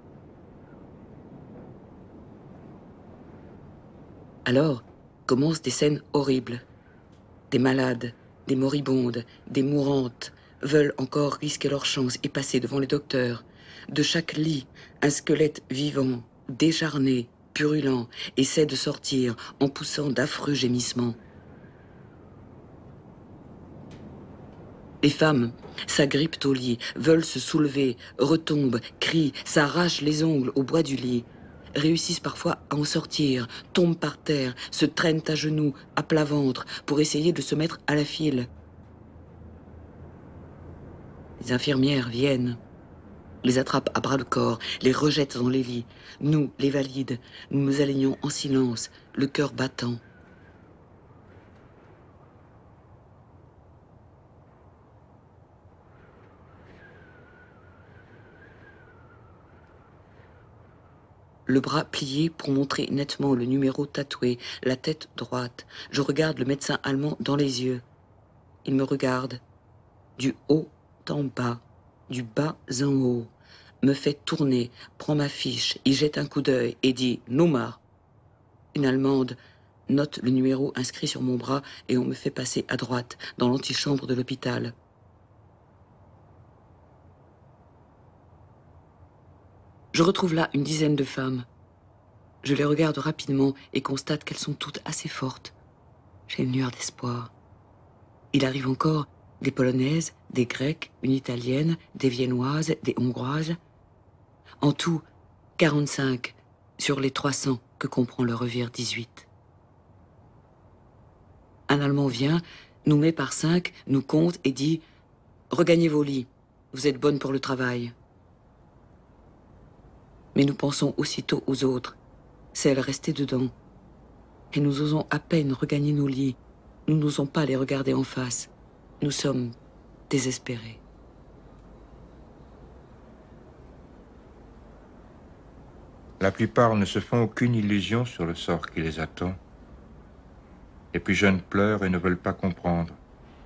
Alors commencent des scènes horribles. Des malades, des moribondes, des mourantes veulent encore risquer leur chance et passer devant le docteur. De chaque lit, un squelette vivant, décharné, purulent, essaie de sortir en poussant d'affreux gémissements. Les femmes s'agrippent au lit, veulent se soulever, retombent, crient, s'arrachent les ongles au bois du lit, réussissent parfois à en sortir, tombent par terre, se traînent à genoux, à plat ventre, pour essayer de se mettre à la file. Les infirmières viennent, les attrapent à bras-le-corps, les rejettent dans les lits. Nous, les valides, nous nous alignons en silence, le cœur battant. le bras plié pour montrer nettement le numéro tatoué, la tête droite. Je regarde le médecin allemand dans les yeux. Il me regarde, du haut en bas, du bas en haut, me fait tourner, prend ma fiche, y jette un coup d'œil et dit « Nummer ». Une Allemande note le numéro inscrit sur mon bras et on me fait passer à droite, dans l'antichambre de l'hôpital. Je retrouve là une dizaine de femmes. Je les regarde rapidement et constate qu'elles sont toutes assez fortes. J'ai une lueur d'espoir. Il arrive encore des Polonaises, des Grecques, une Italienne, des Viennoises, des Hongroises. En tout, 45 sur les 300 que comprend le Revire 18. Un Allemand vient, nous met par 5, nous compte et dit « Regagnez vos lits, vous êtes bonnes pour le travail ». Mais nous pensons aussitôt aux autres, celles restées dedans. Et nous osons à peine regagner nos lits. Nous n'osons pas les regarder en face. Nous sommes désespérés. La plupart ne se font aucune illusion sur le sort qui les attend. Les plus jeunes pleurent et ne veulent pas comprendre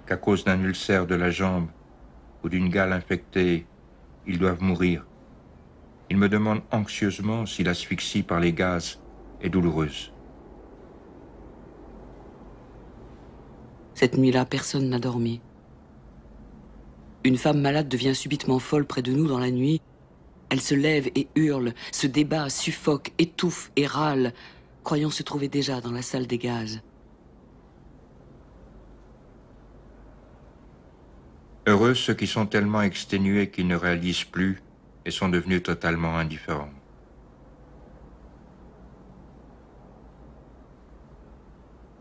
qu'à cause d'un ulcère de la jambe ou d'une gale infectée, ils doivent mourir. Ils me demandent anxieusement si l'asphyxie par les gaz est douloureuse. Cette nuit-là, personne n'a dormi. Une femme malade devient subitement folle près de nous dans la nuit. Elle se lève et hurle, se débat, suffoque, étouffe et râle, croyant se trouver déjà dans la salle des gaz. Heureux ceux qui sont tellement exténués qu'ils ne réalisent plus et sont devenus totalement indifférents.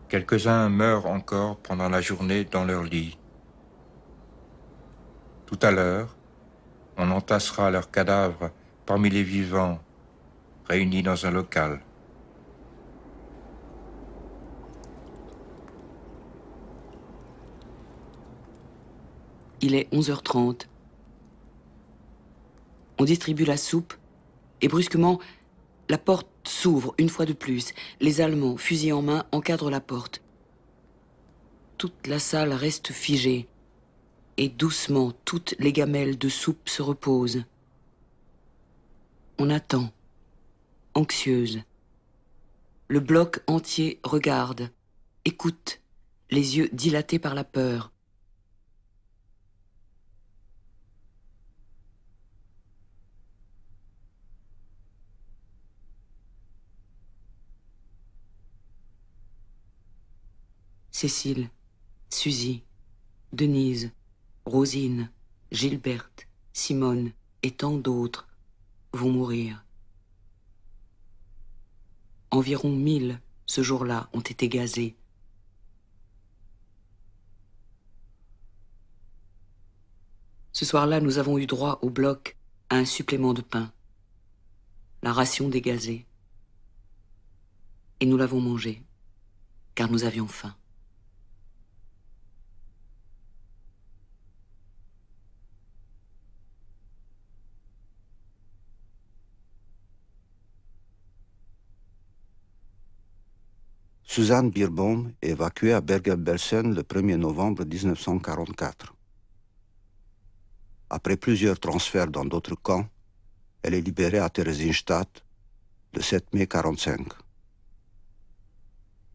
Quelques-uns meurent encore pendant la journée dans leur lit. Tout à l'heure, on entassera leurs cadavres parmi les vivants, réunis dans un local. Il est 11h30. On distribue la soupe et brusquement, la porte s'ouvre une fois de plus. Les Allemands, fusil en main, encadrent la porte. Toute la salle reste figée et doucement, toutes les gamelles de soupe se reposent. On attend, anxieuse. Le bloc entier regarde, écoute, les yeux dilatés par la peur. Cécile, Suzy, Denise, Rosine, Gilberte, Simone et tant d'autres vont mourir. Environ 1000, ce jour-là, ont été gazés. Ce soir-là, nous avons eu droit au bloc à un supplément de pain, la ration des gazés. Et nous l'avons mangé, car nous avions faim. Suzanne Birbaum est évacuée à Bergen-Belsen le 1er novembre 1944. Après plusieurs transferts dans d'autres camps, elle est libérée à Theresienstadt le 7 mai 1945.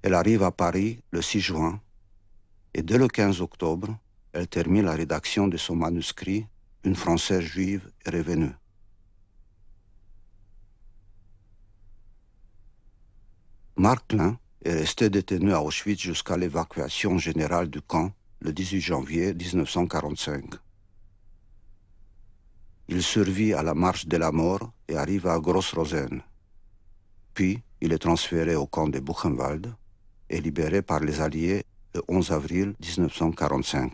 Elle arrive à Paris le 6 juin et dès le 15 octobre, elle termine la rédaction de son manuscrit « Une Française juive est revenue ». Marc Klein est resté détenu à Auschwitz jusqu'à l'évacuation générale du camp le 18 janvier 1945. Il survit à la marche de la mort et arrive à Gross-Rosen. Puis, il est transféré au camp de Buchenwald et libéré par les Alliés le 11 avril 1945.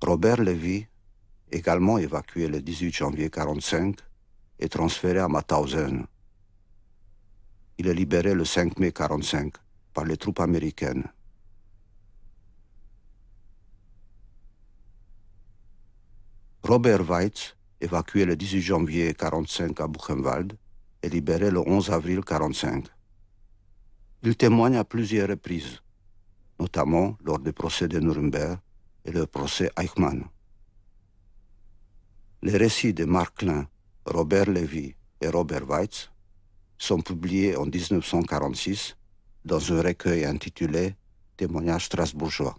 Robert Lévy, également évacué le 18 janvier 1945, est transféré à Mauthausen. Il est libéré le 5 mai 1945 par les troupes américaines. Robert Weitz évacué le 18 janvier 1945 à Buchenwald et libéré le 11 avril 1945. Il témoigne à plusieurs reprises, notamment lors des procès de Nuremberg et le procès Eichmann. Les récits de Marc Klein, Robert Lévy et Robert Weitz sont publiés en 1946 dans un recueil intitulé « Témoignages strasbourgeois ».